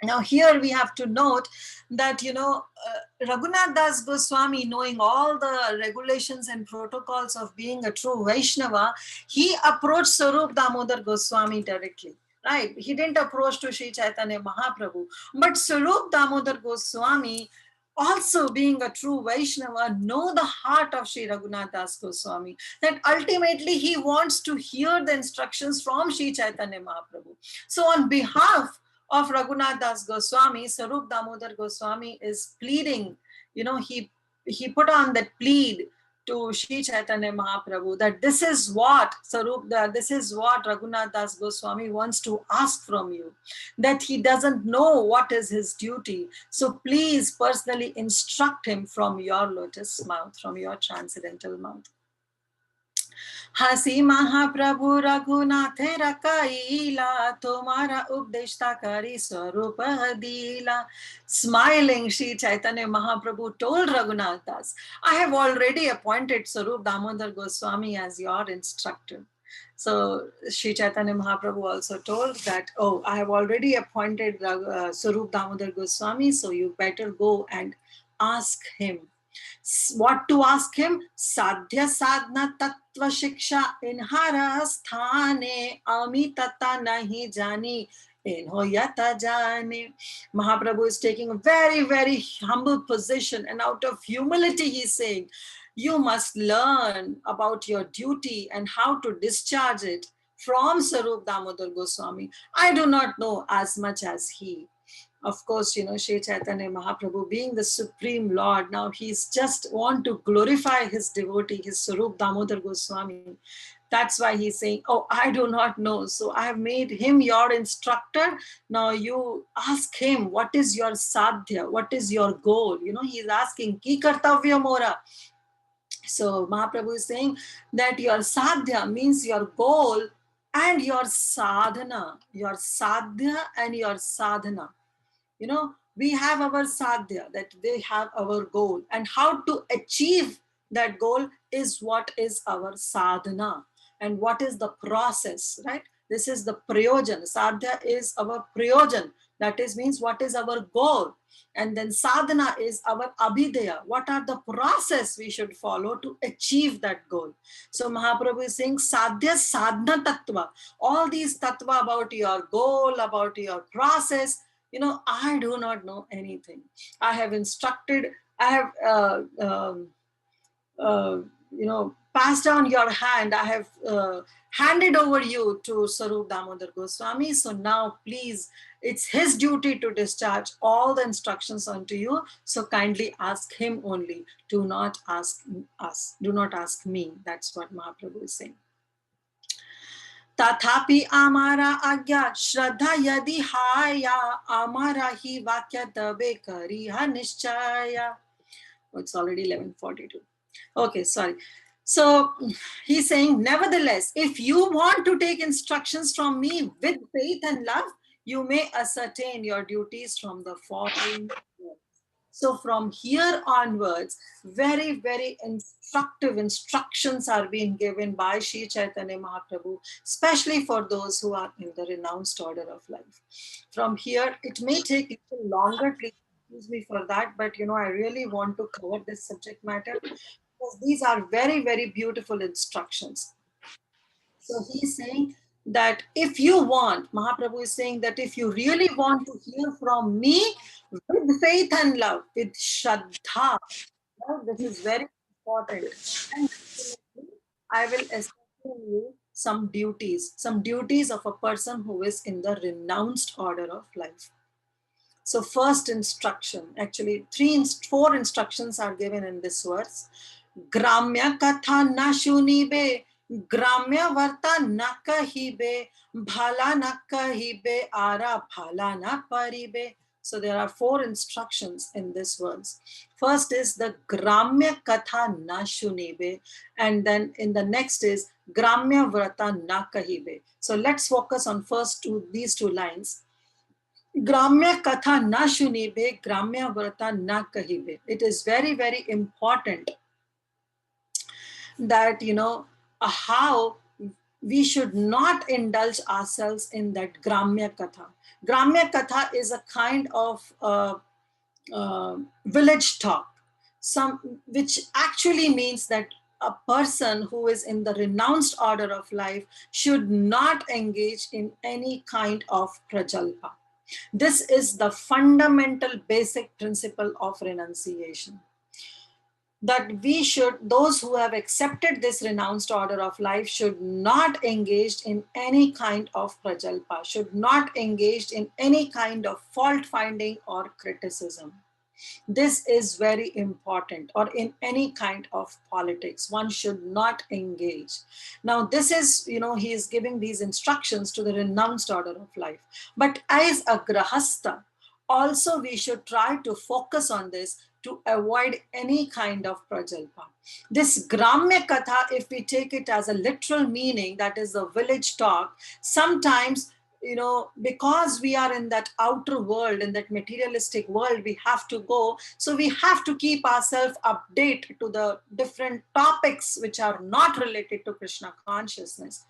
Now here we have to note that, Raghunath Das Goswami, knowing all the regulations and protocols of being a true Vaishnava, he approached Sarup Damodar Goswami directly. Right? He didn't approach to Sri Chaitanya Mahaprabhu. But Sarup Damodar Goswami, also being a true Vaishnava, know the heart of Sri Raghunath Das Goswami, that ultimately he wants to hear the instructions from Sri Chaitanya Mahaprabhu. So on behalf of Raghunath Das Goswami, Sarup Damodar Goswami is pleading, he put on that plead to Sri Chaitanya Mahaprabhu that this is what Raghunath Das Goswami wants to ask from you, that he doesn't know what is his duty. So please personally instruct him from your lotus mouth, from your transcendental mouth. हसी महाप्रभु रघुनाथ रकाईला तुम्हारा उपदेशता करी स्वरूप दीला. Smiling, Sri Chaitanya Mahaprabhu told Raghunath Das, I have already appointed Sarup Damodar Goswami as your instructor. So Sri Chaitanya Mahaprabhu also told that, oh, I have already appointed Sarup Damodar Goswami, so you better go and ask him. What to ask him? Sadhya sadhana tattva shiksha inhara sthane amitata nahi jani inho yata jane. Mahaprabhu is taking a very, very humble position, and out of humility he's saying, you must learn about your duty and how to discharge it from Sarup Damodar Goswami. I do not know as much as he. Of course, Sri Chaitanya Mahaprabhu being the Supreme Lord, now he's just want to glorify his devotee, his Sarup Damodar Goswami. That's why he's saying, oh, I do not know. So I have made him your instructor. Now you ask him, what is your sadhya? What is your goal? He's asking, ki kartavya mora? So Mahaprabhu is saying that your sadhya means your goal and your sadhana, your sadhya and your sadhana. We have our sadhya, that they have our goal, and how to achieve that goal is what is our sadhana, and what is the process, right? This is the prayojan. Sadhya is our prayojan, that is means what is our goal, and then sadhana is our abhidaya, what are the process we should follow to achieve that goal. So Mahaprabhu is saying sadhya sadhana tattva, all these tattva about your goal, about your process, I do not know anything. I have instructed, I have, passed on your hand. I have handed over you to Sarup Damodar Goswami. So now, please, it's his duty to discharge all the instructions onto you. So kindly ask him only. Do not ask us. Do not ask me. That's what Mahaprabhu is saying. तथापि आमारा आज्ञा श्रद्धा यदि हाया आमारा ही वाक्य तबे करी हा निश्चया. It's already 11:42. Okay, sorry. So he's saying, nevertheless, if you want to take instructions from me with faith and love, you may ascertain your duties from the following words. So from here onwards, very, very instructive instructions are being given by Sri Chaitanya Mahaprabhu, especially for those who are in the renounced order of life. From here, it may take a little longer, please excuse me for that, but I really want to cover this subject matter because these are very, very beautiful instructions. So he's saying that if you want, Mahaprabhu is saying that if you really want to hear from me with faith and love, with Shraddha, this is very important. And I will explain you some duties of a person who is in the renounced order of life. So first instruction, actually four instructions are given in this verse. Gramya katha na shunibe, gramya varta na kahibe, bhala na kahibe, ara bhala na paribe. So there are four instructions in this verse. First is the gramya katha na shunibe, and then in the next is gramya vrata na kahibe. So let's focus on these two lines. Gramya katha na shunibe, gramya vrata na kahibe. It is very, very important that, how we should not indulge ourselves in that Gramya Katha. Gramya Katha is a kind of village talk, which actually means that a person who is in the renounced order of life should not engage in any kind of prajalpa. This is the fundamental basic principle of renunciation, that we should, those who have accepted this renounced order of life should not engage in any kind of prajalpa, should not engage in any kind of fault finding or criticism. This is very important, or in any kind of politics, one should not engage. Now, this is, he is giving these instructions to the renounced order of life. But as a grahastha, also we should try to focus on this to avoid any kind of prajalpa. This Gramya Katha, if we take it as a literal meaning, that is the village talk, sometimes, because we are in that outer world, in that materialistic world, we have to go. So we have to keep ourselves updated to the different topics which are not related to Krishna consciousness.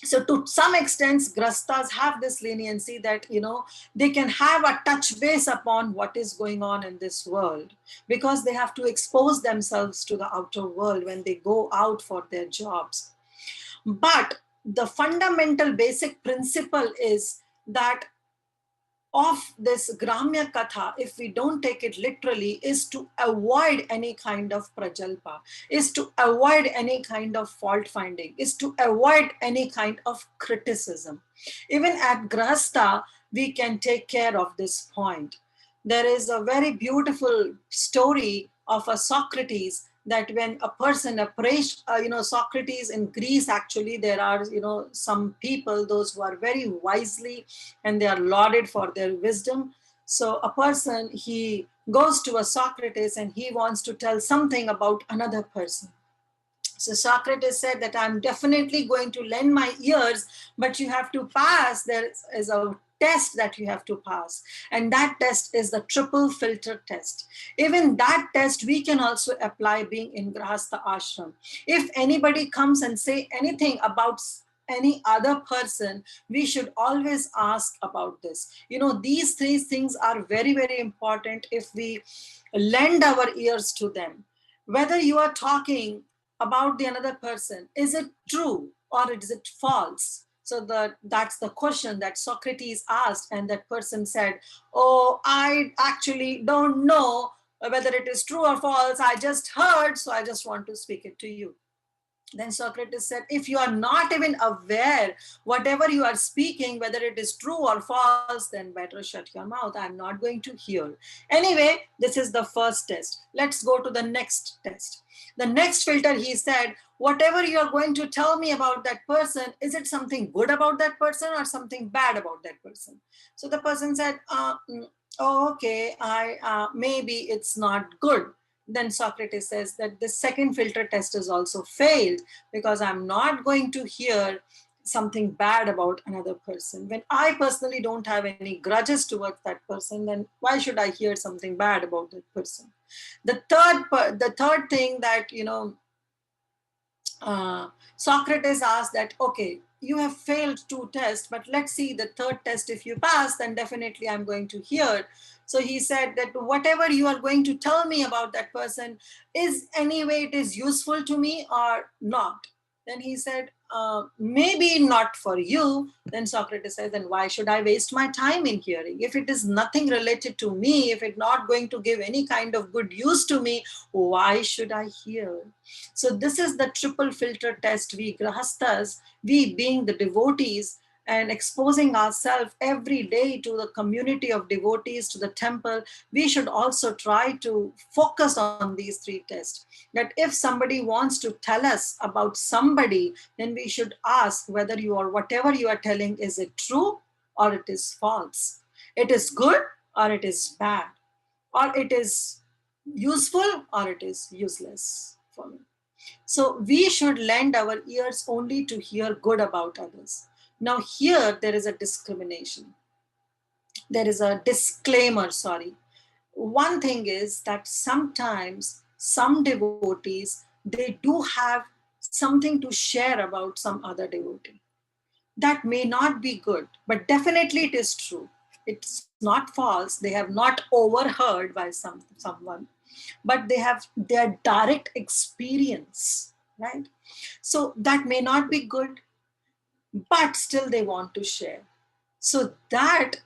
So to some extent, grastas have this leniency that, they can have a touch base upon what is going on in this world, because they have to expose themselves to the outer world when they go out for their jobs. But the fundamental basic principle is that of this Gramya Katha, if we don't take it literally, is to avoid any kind of prajalpa, is to avoid any kind of fault finding, is to avoid any kind of criticism. Even at Grahastha, we can take care of this point. There is a very beautiful story of a Socrates, that when a person approached, Socrates in Greece, actually, there are, some people, those who are very wisely, and they are lauded for their wisdom. So a person, he goes to a Socrates and he wants to tell something about another person. So Socrates said that I'm definitely going to lend my ears, but you have to pass. There is a test that you have to pass. And that test is the triple filter test. Even that test we can also apply being in Grahastha ashram. If anybody comes and say anything about any other person, we should always ask about this. These three things are very, very important if we lend our ears to them. Whether you are talking about the another person, is it true or is it false? So that's the question that Socrates asked, and that person said, oh, I actually don't know whether it is true or false. I just heard, so I just want to speak it to you. Then Socrates said, if you are not even aware whatever you are speaking, whether it is true or false, then better shut your mouth. I'm not going to hear. Anyway, this is the first test. Let's go to the next test. The next filter, he said, whatever you are going to tell me about that person, is it something good about that person or something bad about that person? So the person said, oh, okay, maybe it's not good. Then Socrates says that the second filter test is also failed, because I'm not going to hear something bad about another person. When I personally don't have any grudges towards that person, then why should I hear something bad about that person? The third thing that, Socrates asked that, okay, you have failed two tests, but let's see the third test. If you pass, then definitely I'm going to hear. So he said that whatever you are going to tell me about that person, is anyway it is useful to me or not? Then he said, maybe not for you. Then Socrates said, then why should I waste my time in hearing? If it is nothing related to me, if it's not going to give any kind of good use to me, why should I hear? So this is the triple filter test. We grahasthas, we being the devotees, and exposing ourselves every day to the community of devotees, to the temple, we should also try to focus on these three tests. That if somebody wants to tell us about somebody, then we should ask whether whatever you are telling, is it true or it is false? It is good or it is bad? Or it is useful or it is useless for me? So we should lend our ears only to hear good about others. Now here there is a discrimination. There is a disclaimer, sorry. One thing is that sometimes some devotees, they do have something to share about some other devotee. That may not be good, but definitely it is true. It's not false. They have not overheard by someone, but they have their direct experience, right? So that may not be good, but still they want to share. So that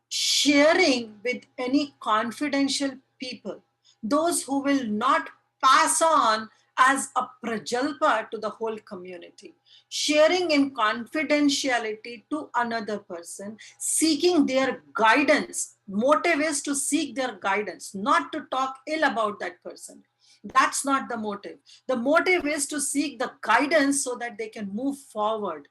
sharing with any confidential people, those who will not pass on as a prajalpa to the whole community, sharing in confidentiality to another person, seeking their guidance. Motive is to seek their guidance, not to talk ill about that person. That's not the motive. The motive is to seek the guidance so that they can move forward,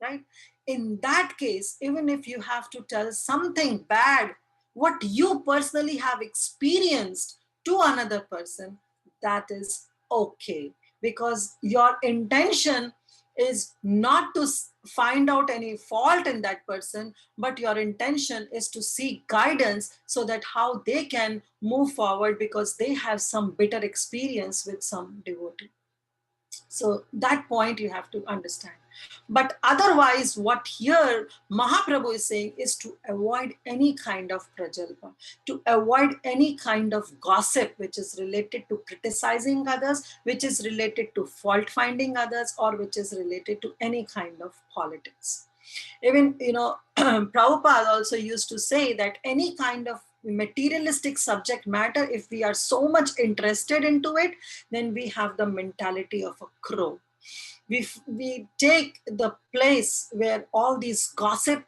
right? In that case, even if you have to tell something bad, what you personally have experienced to another person, that is okay, because your intention is not to find out any fault in that person, but your intention is to seek guidance so that how they can move forward because they have some bitter experience with some devotee. So that point you have to understand. But otherwise, what here Mahaprabhu is saying is to avoid any kind of prajalpa, to avoid any kind of gossip which is related to criticizing others, which is related to fault finding others, or which is related to any kind of politics. Even, Prabhupada also used to say that any kind of materialistic subject matter, if we are so much interested into it, then we have the mentality of a crow. We take the place where all these gossip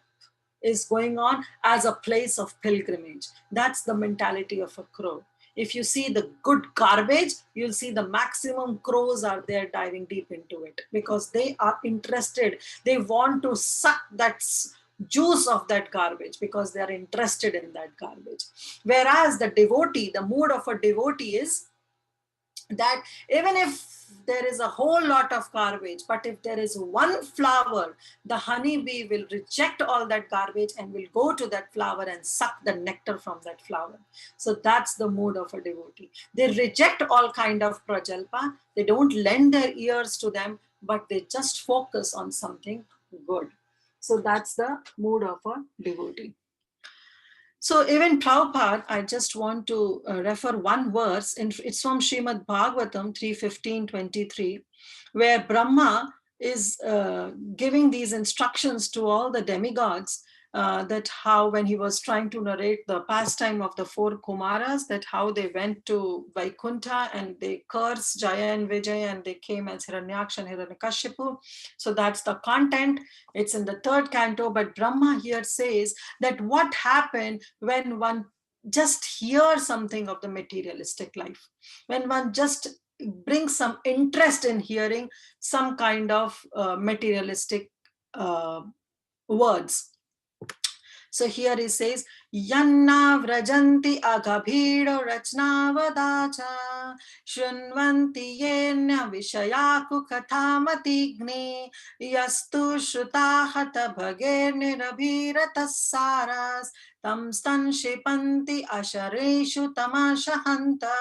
is going on as a place of pilgrimage. That's the mentality of a crow. If you see the good garbage, you'll see the maximum crows are there diving deep into it because they are interested. They want to suck that juice of that garbage because they are interested in that garbage. Whereas the devotee, the mood of a devotee is that even if there is a whole lot of garbage, but if there is one flower, the honeybee will reject all that garbage and will go to that flower and suck the nectar from that flower. So that's the mood of a devotee. They reject all kind of prajalpa. They don't lend their ears to them, but they just focus on something good. So that's the mood of a devotee. So even Prabhupada, I just want to refer one verse, it's from Srimad Bhagavatam 3:15-23, where Brahma is giving these instructions to all the demigods, that how when he was trying to narrate the pastime of the four Kumaras, that how they went to Vaikuntha and they cursed Jaya and Vijay and they came as Hiranyaksha and Hiranyakashipu. So that's the content. It's in the third canto, but Brahma here says that what happened when one just hears something of the materialistic life, when one just brings some interest in hearing some kind of materialistic words. So here he says, Yanna vrajanti agabhido rachnavadacha shunvanti yenya vishayaku kathamatigne yastu shrutahata bhage nirabhirata saras tam stan shipanti ashareshu tamashahanta.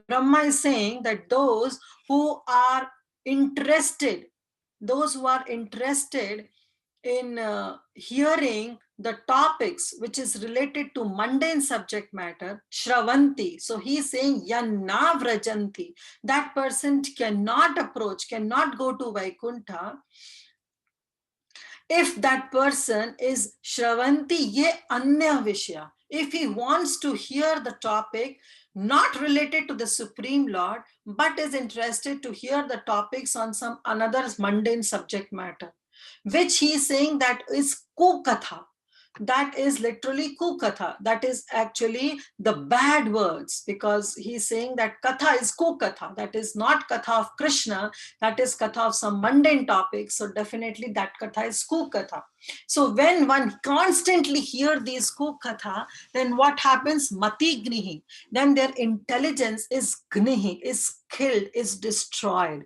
Brahma is saying that those who are interested, in hearing the topics which is related to mundane subject matter, shravanti. So he is saying yanna vrajanti. That person cannot approach, cannot go to Vaikuntha if that person is shravanti ye anya vishya. If he wants to hear the topic not related to the Supreme Lord, but is interested to hear the topics on some another mundane subject matter, which he is saying that is kukatha. That is literally kukatha. That is actually the bad words, because he's saying that katha is kukatha. That is not katha of Krishna. That is katha of some mundane topics. So definitely that katha is kukatha. So when one constantly hear these kukatha, then what happens? Mati gnihi. Then their intelligence is gnihi, is killed, is destroyed.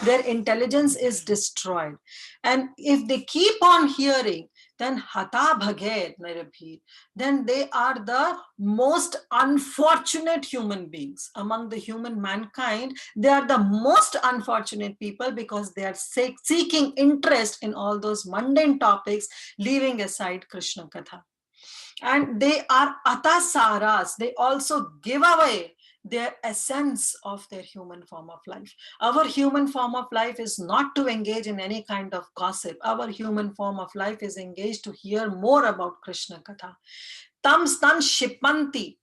Their intelligence is destroyed. And if they keep on hearing, then hata bhaget nirabhi, then they are the most unfortunate human beings among the human mankind. They are the most unfortunate people because they are seeking interest in all those mundane topics, leaving aside Krishna Katha. And they are atasaras. They also give away their essence of their human form of life. Our human form of life is not to engage in any kind of gossip. Our human form of life is engaged to hear more about Krishna Katha. Tam stan shipanti,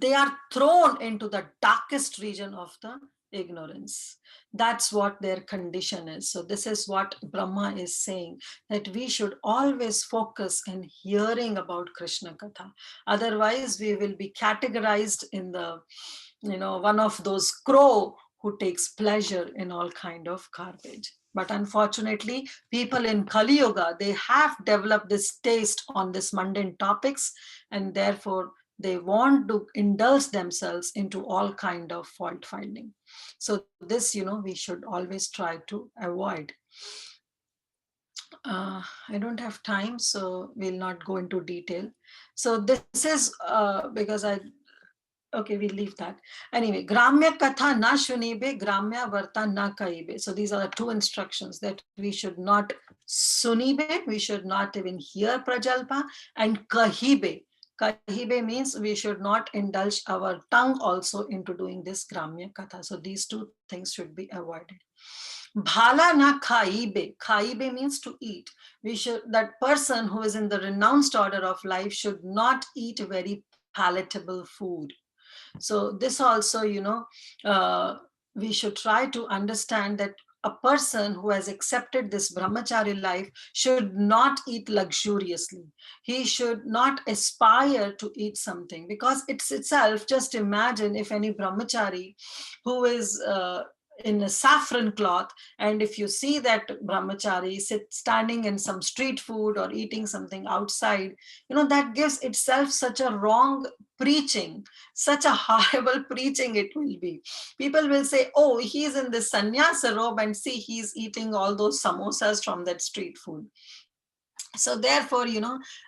they are thrown into the darkest region of the ignorance. That's what their condition is. So this is what Brahma is saying, that we should always focus in hearing about Krishna Katha. Otherwise we will be categorized in the, one of those crow who takes pleasure in all kind of garbage. But unfortunately, people in Kali Yuga, they have developed this taste on this mundane topics, and therefore they want to indulge themselves into all kind of fault finding. So this, we should always try to avoid. I don't have time, so we'll not go into detail. So this is because okay, we'll leave that. Anyway, Gramya Katha na shunibe, Gramya Varta na kaibe. So these are the two instructions, that we should not sunibe, we should not even hear Prajalpa, and kahibe. Kahibe means we should not indulge our tongue also into doing this Gramya Katha. So these two things should be avoided. Bhala na khaibe. Khaibe means to eat. That person who is in the renounced order of life should not eat very palatable food. So this also, we should try to understand that a person who has accepted this brahmachari life should not eat luxuriously. He should not aspire to eat something, because it's itself, just imagine if any brahmachari who is in a saffron cloth, and if you see that brahmachari standing in some street food or eating something outside, that gives itself such a wrong preaching, such a horrible preaching it will be. People will say, oh, he's in this sannyasa robe, and see, he's eating all those samosas from that street food. So therefore,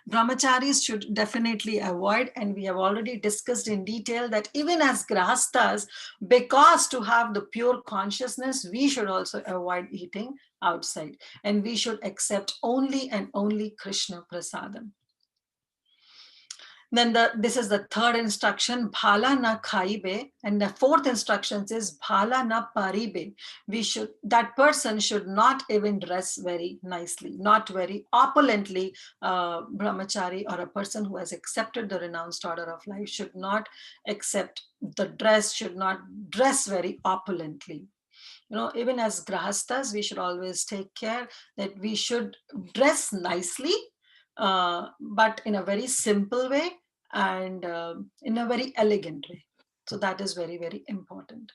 brahmacharis should definitely avoid, and we have already discussed in detail that even as grahastas, because to have the pure consciousness, we should also avoid eating outside, and we should accept only and only Krishna prasadam. Then this is the third instruction, bhala na khaibe, and the fourth instruction is bhala na paribe. That person should not even dress very nicely, not very opulently. Brahmachari or a person who has accepted the renounced order of life should not should not dress very opulently. Even as grahastas, we should always take care that we should dress nicely, but in a very simple way, and in a very elegant way. So that is very, very important.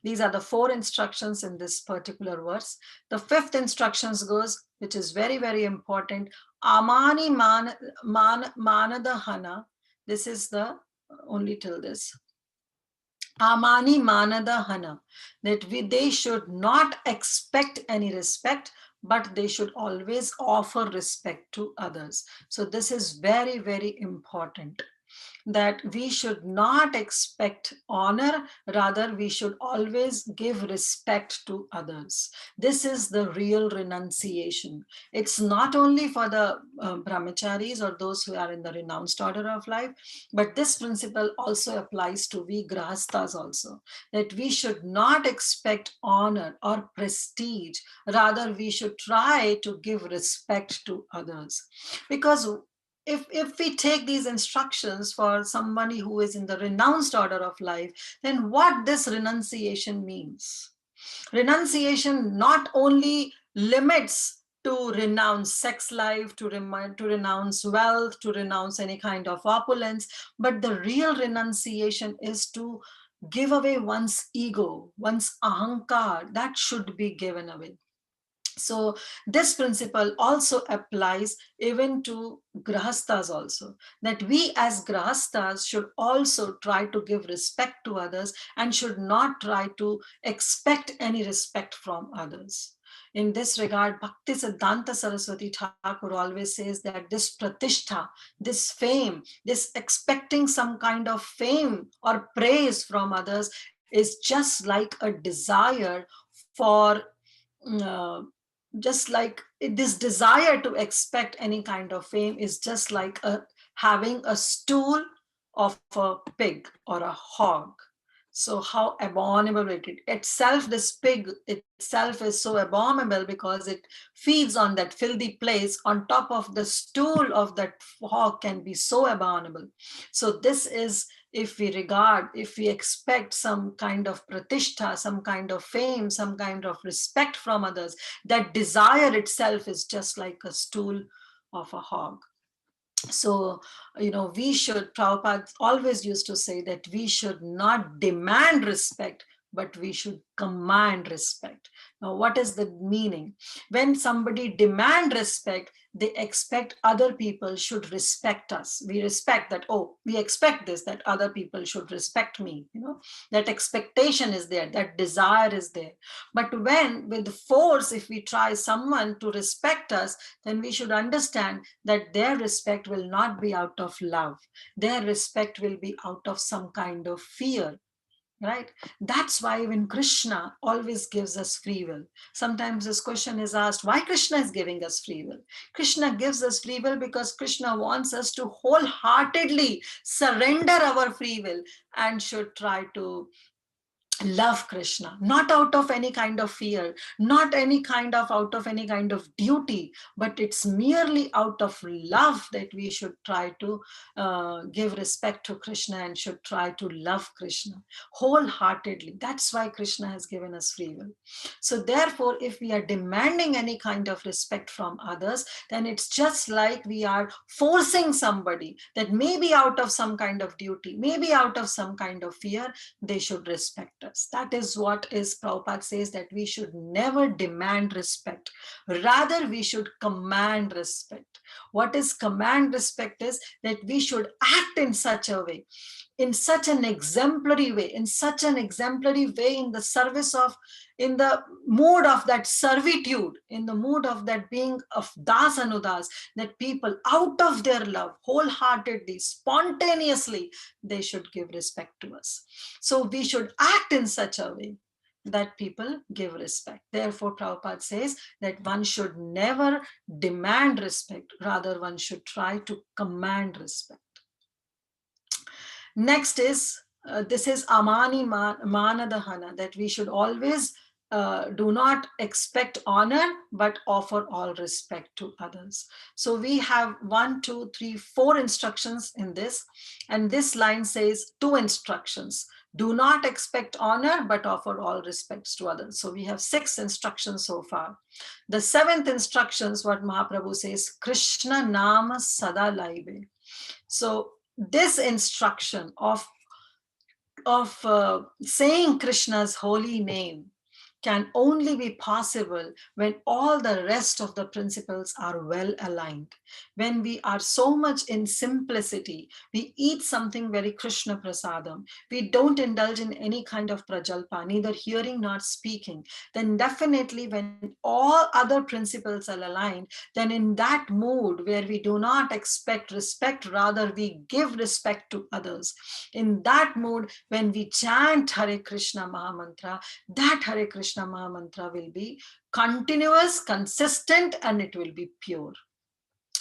These are the four instructions in this particular verse. The fifth instructions goes, which is very, very important. Amani manadahana. This is the only till this. Amani manadahana. That they should not expect any respect, but they should always offer respect to others. So this is very, very important, that we should not expect honor, rather we should always give respect to others. This is the real renunciation. It's not only for the brahmacharis or those who are in the renounced order of life, but this principle also applies to we grahastas also, that we should not expect honor or prestige, rather we should try to give respect to others. Because if we take these instructions for somebody who is in the renounced order of life, then what this renunciation means? Renunciation not only limits to renounce sex life, to renounce wealth, to renounce any kind of opulence, but the real renunciation is to give away one's ego, one's ahankar, that should be given away. So this principle also applies even to grahastas also, that we as grahastas should also try to give respect to others and should not try to expect any respect from others. In this regard, Bhakti Siddhanta Saraswati Thakur always says that this pratishtha, this fame, this expecting some kind of fame or praise from others is just like a desire for uh, just like this desire to expect any kind of fame is just like having a stool of a pig or a hog. So how abominable it is. Itself, this pig itself is so abominable because it feeds on that filthy place. On top of the stool of that hog can be so abominable. So this is, if we regard, if we expect some kind of pratishtha, some kind of fame, some kind of respect from others, that desire itself is just like a stool of a hog. So, we should, Prabhupada always used to say that we should not demand respect, but we should command respect. Now, what is the meaning? When somebody demand respect, they expect other people should respect us. We respect that, oh, we expect this, that other people should respect me. That expectation is there, that desire is there. But when with force, if we try someone to respect us, then we should understand that their respect will not be out of love. Their respect will be out of some kind of fear. Right? That's why even Krishna always gives us free will. Sometimes this question is asked, why Krishna is giving us free will? Krishna gives us free will because Krishna wants us to wholeheartedly surrender our free will and should try to love Krishna, not out of any kind of fear, not out of any kind of duty, but it's merely out of love that we should try to give respect to Krishna and should try to love Krishna wholeheartedly. That's why Krishna has given us free will. So therefore, if we are demanding any kind of respect from others, then it's just like we are forcing somebody that maybe out of some kind of duty, maybe out of some kind of fear, they should respect us. That is what is Prabhupada says, that we should never demand respect. Rather, we should command respect. What is command respect is that we should act in such a way, in such an exemplary way, in such an exemplary way, in the service of, in the mood of that servitude, in the mood of that being of das anudas, that people out of their love, wholeheartedly, spontaneously, they should give respect to us. So we should act in such a way that people give respect. Therefore, Prabhupada says that one should never demand respect, rather one should try to command respect. Next is, this is Amani Manadahana, that we should always do not expect honor, but offer all respect to others. So we have 1, 2, 3, 4 instructions in this. And this line says 2 instructions. Do not expect honor, but offer all respects to others. So we have 6 instructions so far. The 7th instructions, what Mahaprabhu says, Krishna Nama Sada Laibe. So this instruction of saying Krishna's holy name can only be possible when all the rest of the principles are well aligned. When we are so much in simplicity, we eat something very Krishna prasadam, we don't indulge in any kind of prajalpa, neither hearing nor speaking, then definitely when all other principles are aligned, then in that mood where we do not expect respect, rather we give respect to others. In that mood, when we chant Hare Krishna Mahamantra, that Hare Krishna Mahamantra will be continuous, consistent, and it will be pure.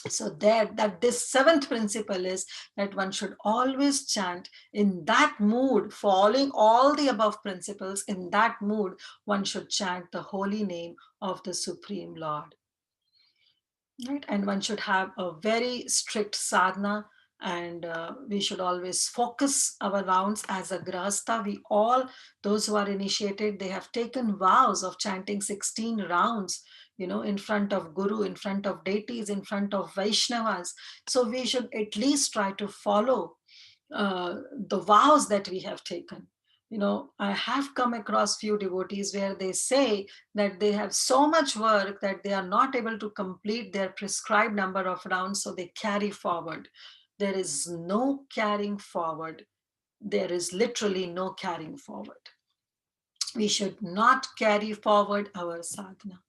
So that this 7th principle is that one should always chant in that mood, following all the above principles. In that mood, one should chant the holy name of the Supreme Lord. Right? And one should have a very strict sadhana, and we should always focus our rounds as a grahastha. We all, those who are initiated, they have taken vows of chanting 16 rounds, in front of Guru, in front of deities, in front of Vaishnavas. So we should at least try to follow the vows that we have taken. I have come across few devotees where they say that they have so much work that they are not able to complete their prescribed number of rounds, so they carry forward. There is no carrying forward. There is literally no carrying forward. We should not carry forward our sadhana.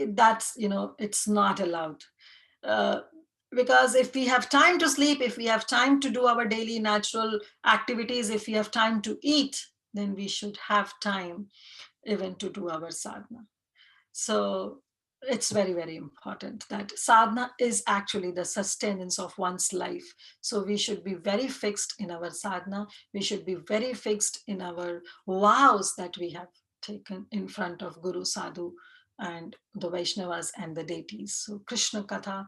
that's, it's not allowed. Uh, because if we have time to sleep, if we have time to do our daily natural activities, if we have time to eat, then we should have time even to do our sadhana. So it's very, very important that sadhana is actually the sustenance of one's life. So we should be very fixed in our sadhana. We should be very fixed in our vows that we have taken in front of Guru, Sadhu, and the Vaishnavas and the deities. So Krishna Katha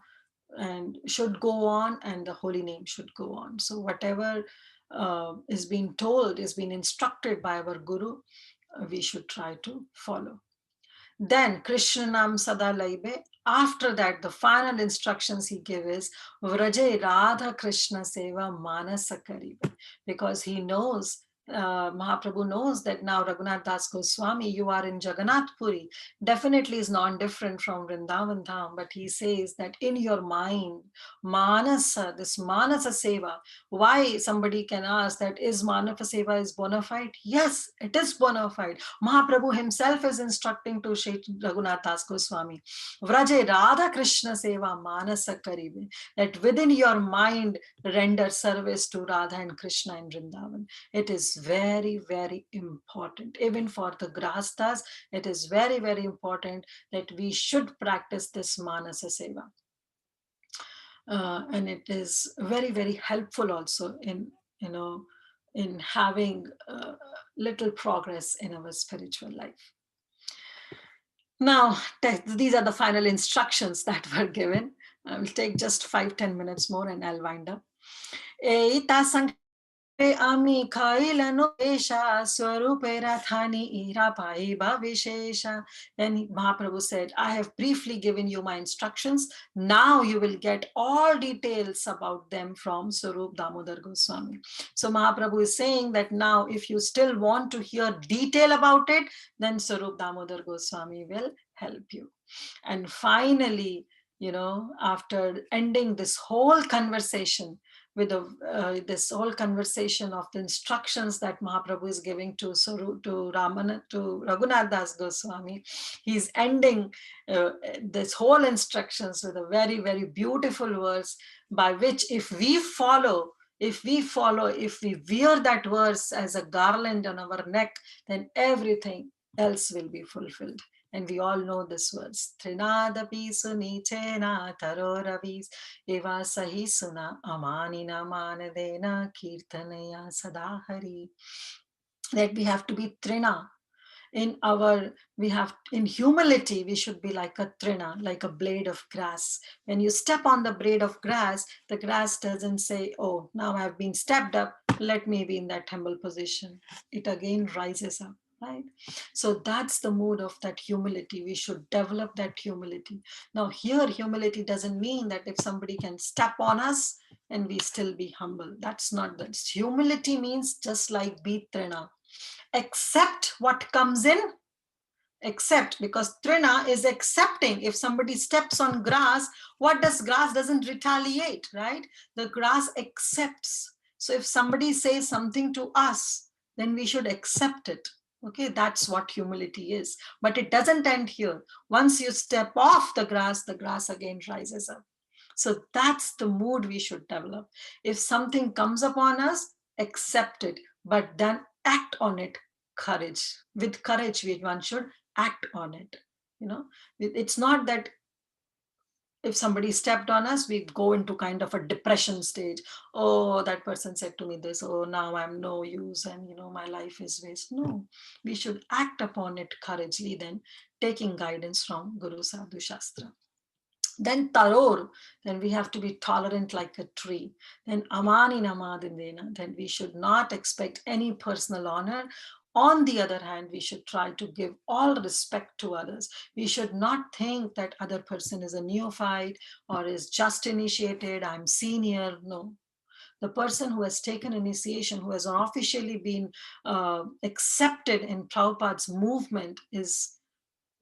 and should go on, and the holy name should go on. So whatever is being told, is being instructed by our Guru, we should try to follow. Then Krishnanam Sada Laibe. After that, the final instructions he gave is Vraje Radha Krishna Seva Manasa Karibe. Because he knows, Mahaprabhu knows that now Raghunath Das Goswami, you are in Jagannath Puri. Definitely is non-different from Vrindavan Dham, but he says that in your mind, Manasa, this Manasa Seva, why somebody can ask that is Manasa Seva is bona fide? Yes, it is bona fide. Mahaprabhu himself is instructing to Shri Raghunath Das Goswami, Vraje Radha Krishna Seva Manasa Karibe, that within your mind render service to Radha and Krishna in Vrindavan. It is very, very important. Even for the Grahasthas, it is very, very important that we should practice this Manasa Seva. And it is very, very helpful also in having little progress in our spiritual life. Now, these are the final instructions that were given. I will take just 5-10 minutes more and I'll wind up. Ami Kailano Esha Swarupera Thani Ira Paiba Vishesha. And Mahaprabhu said, I have briefly given you my instructions. Now you will get all details about them from Swarup Damodar Goswami. So Mahaprabhu is saying that now if you still want to hear detail about it, then Swarup Damodar Goswami will help you. And finally, after ending this whole conversation, with this whole conversation of the instructions that Mahaprabhu is giving to Raghunath Das Goswami, he's ending this whole instructions with a very, very beautiful verse by which if we wear that verse as a garland on our neck, then everything else will be fulfilled. And we all know this verse. Trinadapi sunichena taroravis eva sahisuna amanina manadena kirtanaya sadahari. That we have to be trina. In humility, we should be like a trina, like a blade of grass. When you step on the blade of grass, the grass doesn't say, oh, now I've been stepped up, let me be in that humble position. It again rises up. Right? So that's the mood of that humility. We should develop that humility. Now here, humility doesn't mean that if somebody can step on us and we still be humble. That's not that. Humility means just like be trina. Accept what comes in. Accept, because trina is accepting. If somebody steps on grass, what does grass? Doesn't retaliate, right? The grass accepts. So if somebody says something to us, then we should accept it. Okay, that's what humility is. But it doesn't end here. Once you step off the grass again rises up. So that's the mood we should develop. If something comes upon us, accept it, but then act on it. Courage. With courage, one should act on it. It's not that if somebody stepped on us, we go into kind of a depression stage. Oh, that person said to me this. Oh, now I'm no use and my life is waste. No, we should act upon it courageously, then taking guidance from Guru Sadhu Shastra. Then taror, then we have to be tolerant like a tree. Then amani namadindena, then we should not expect any personal honor. On the other hand, we should try to give all respect to others. We should not think that other person is a neophyte or is just initiated, I'm senior. No. The person who has taken initiation, who has officially been accepted in Prabhupada's movement is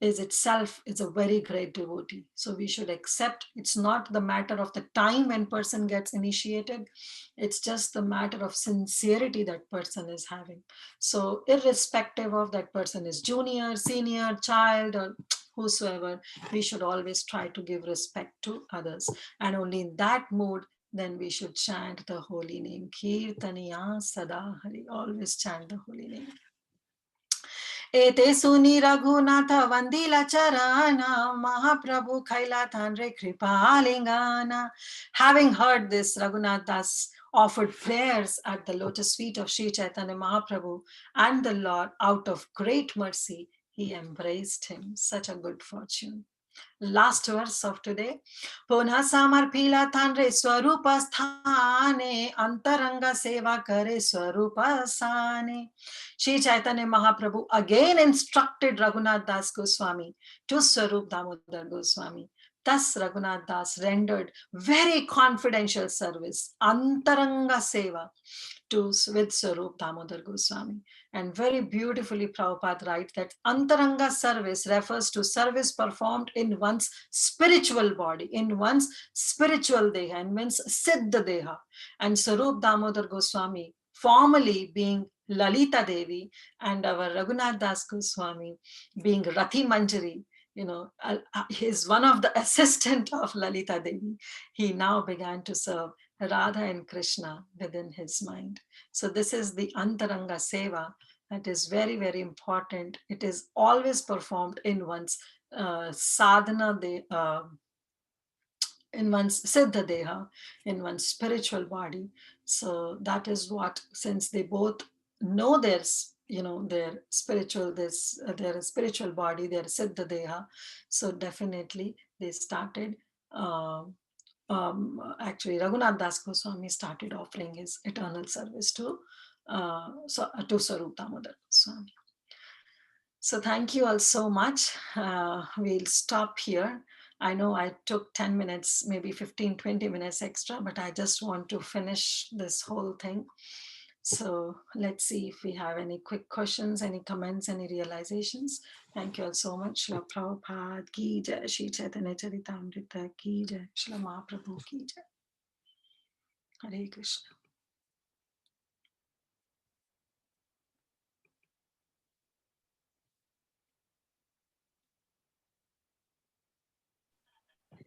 itself is a very great devotee. So we should accept. It's not the matter of the time when person gets initiated. It's just the matter of sincerity that person is having. So irrespective of that person is junior, senior, child, or whosoever, we should always try to give respect to others. And only in that mood, then we should chant the holy name. Kirtanya Sada Hari. Always chant the holy name. Ete suni Raghunatha Vandila Charana Mahaprabhu Kaila Tandre Kripalingana. Having heard this, Raghunath Das offered prayers at the lotus feet of Sri Chaitanya Mahaprabhu, and the Lord, out of great mercy, he embraced him. Such a good fortune. Last verse of today. Punha samarpila thanre swarupa sthane antaranga seva kare swarupa sane. Shri Chaitanya Mahaprabhu again instructed Raghunath Das Goswami to Swarup Damodar Goswami. Thus Raghunath Das rendered very confidential service, antaranga seva, with Swarup Damodar Goswami. And very beautifully Prabhupada writes that Antaranga service refers to service performed in one's spiritual body, in one's spiritual deha, and means Siddha deha. And Swarup Damodar Goswami, formerly being Lalita Devi, and our Raghunath Das Goswami being Rati Manjari, is one of the assistant of Lalita Devi. He now began to serve Radha and Krishna within his mind. So this is the Antaranga Seva that is very, very important. It is always performed in one's sadhana, in one's siddha deha, in one's spiritual body. So that is what, since they both know their spiritual body, their siddha deha, so definitely they started actually Raghunath Das Goswami started offering his eternal service to Swarup Damodar Goswami. So thank you all so much. We'll stop here. I know I took 10 minutes, maybe 15, 20 minutes extra, but I just want to finish this whole thing. So let's see if we have any quick questions, any comments, any realizations. Thank you all so much. Shri Prabhupada ki jai, Shri Chaitanya Charitamrita ki jai, Shri Mahaprabhu ki jai. Hare Krishna.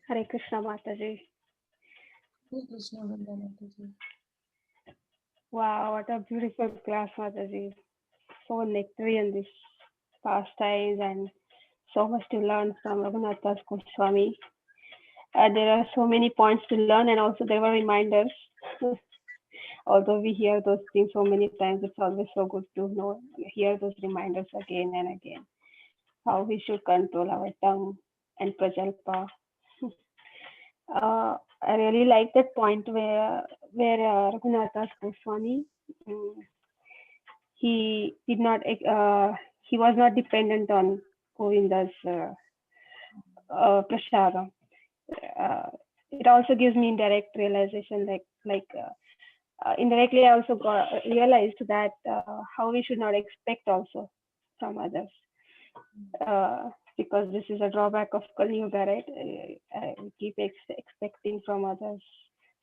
Hare Krishna Mataji. Hare Krishna Mataji. Wow, what a beautiful class, Mataji. So nectarian these pastimes and so much to learn from Raghunath Das Goswami. There are so many points to learn, and also there were reminders. Although we hear those things so many times, it's always so good to hear those reminders again and again. How we should control our tongue and prajalpa. I really like that point where Raghunath Das Goswami, he did not, he was not dependent on Govinda's prasada. It also gives me indirect realization, indirectly I also realized that how we should not expect also from others. Because this is a drawback of Kali Yuga, right? We keep expecting from others,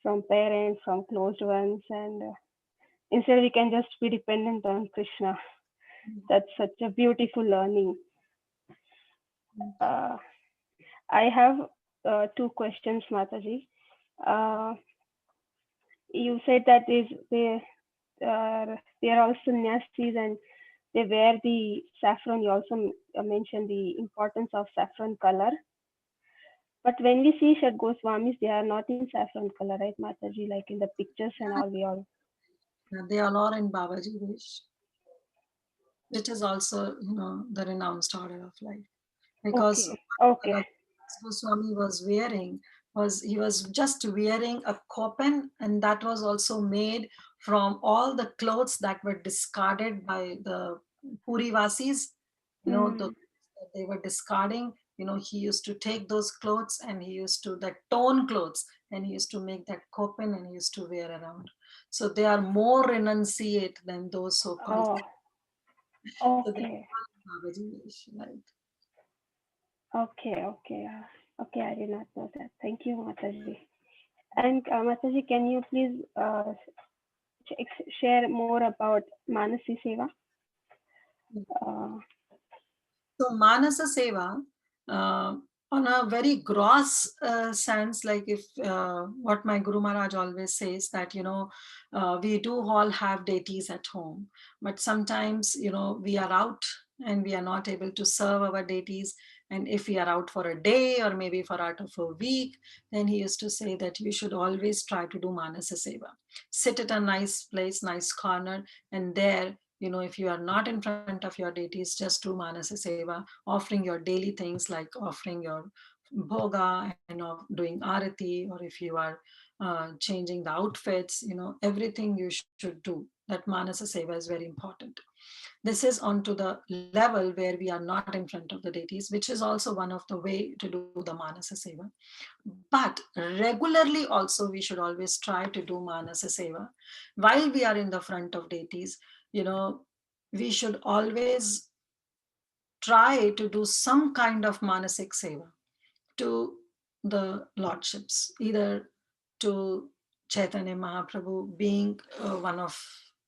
from parents, from closed ones, and instead we can just be dependent on Krishna. That's such a beautiful learning. I have 2 questions, Mataji. You said that they are all sannyasis and they wear the saffron. You also mentioned the importance of saffron color. But when we see Shad Goswamis, they are not in saffron color, right, Mataji? Like in the pictures and all, we all. They are all in Babaji Vesh. It is also, the renounced order of life. Because okay. Goswami was wearing, he was just wearing a kopan, and that was also made from all the clothes that were discarded by the Purivasis, they were discarding. He used to take those clothes and he used to, that torn clothes, and he used to make that kopan and he used to wear around. So they are more renunciate than those so-called. Okay. So right. Okay, I did not know that. Thank you, Mataji. And Mataji, can you please share more about Manasi Seva? So Manasa Seva, on a very gross sense, like if what my Guru Maharaj always says that, we do all have deities at home, but sometimes, we are out and we are not able to serve our deities. And if we are out for a day or maybe for out of a week, then he used to say that you should always try to do Manasa Seva. Sit at a nice place, nice corner, and there, if you are not in front of your deities, just do Manasa Seva, offering your daily things like offering your bhoga and of doing arati, or if you are changing the outfits, everything you should do. That Manasa Seva is very important. This is onto the level where we are not in front of the deities, which is also one of the way to do the Manasa Seva. But regularly also we should always try to do Manasa Seva. While we are in the front of deities, we should always try to do some kind of Manasik Seva to the lordships, either to Chaitanya Mahaprabhu being one of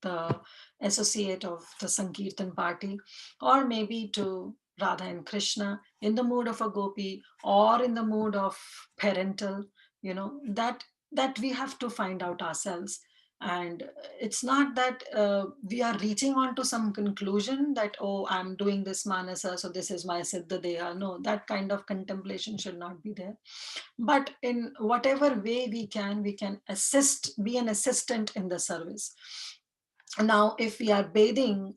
the associate of the Sankirtan party, or maybe to Radha and Krishna in the mood of a gopi or in the mood of parental, that we have to find out ourselves. And it's not that we are reaching on to some conclusion that, oh, I'm doing this manasa, so this is my siddha deha. No, that kind of contemplation should not be there. But in whatever way we can assist, be an assistant in the service. Now, if we are bathing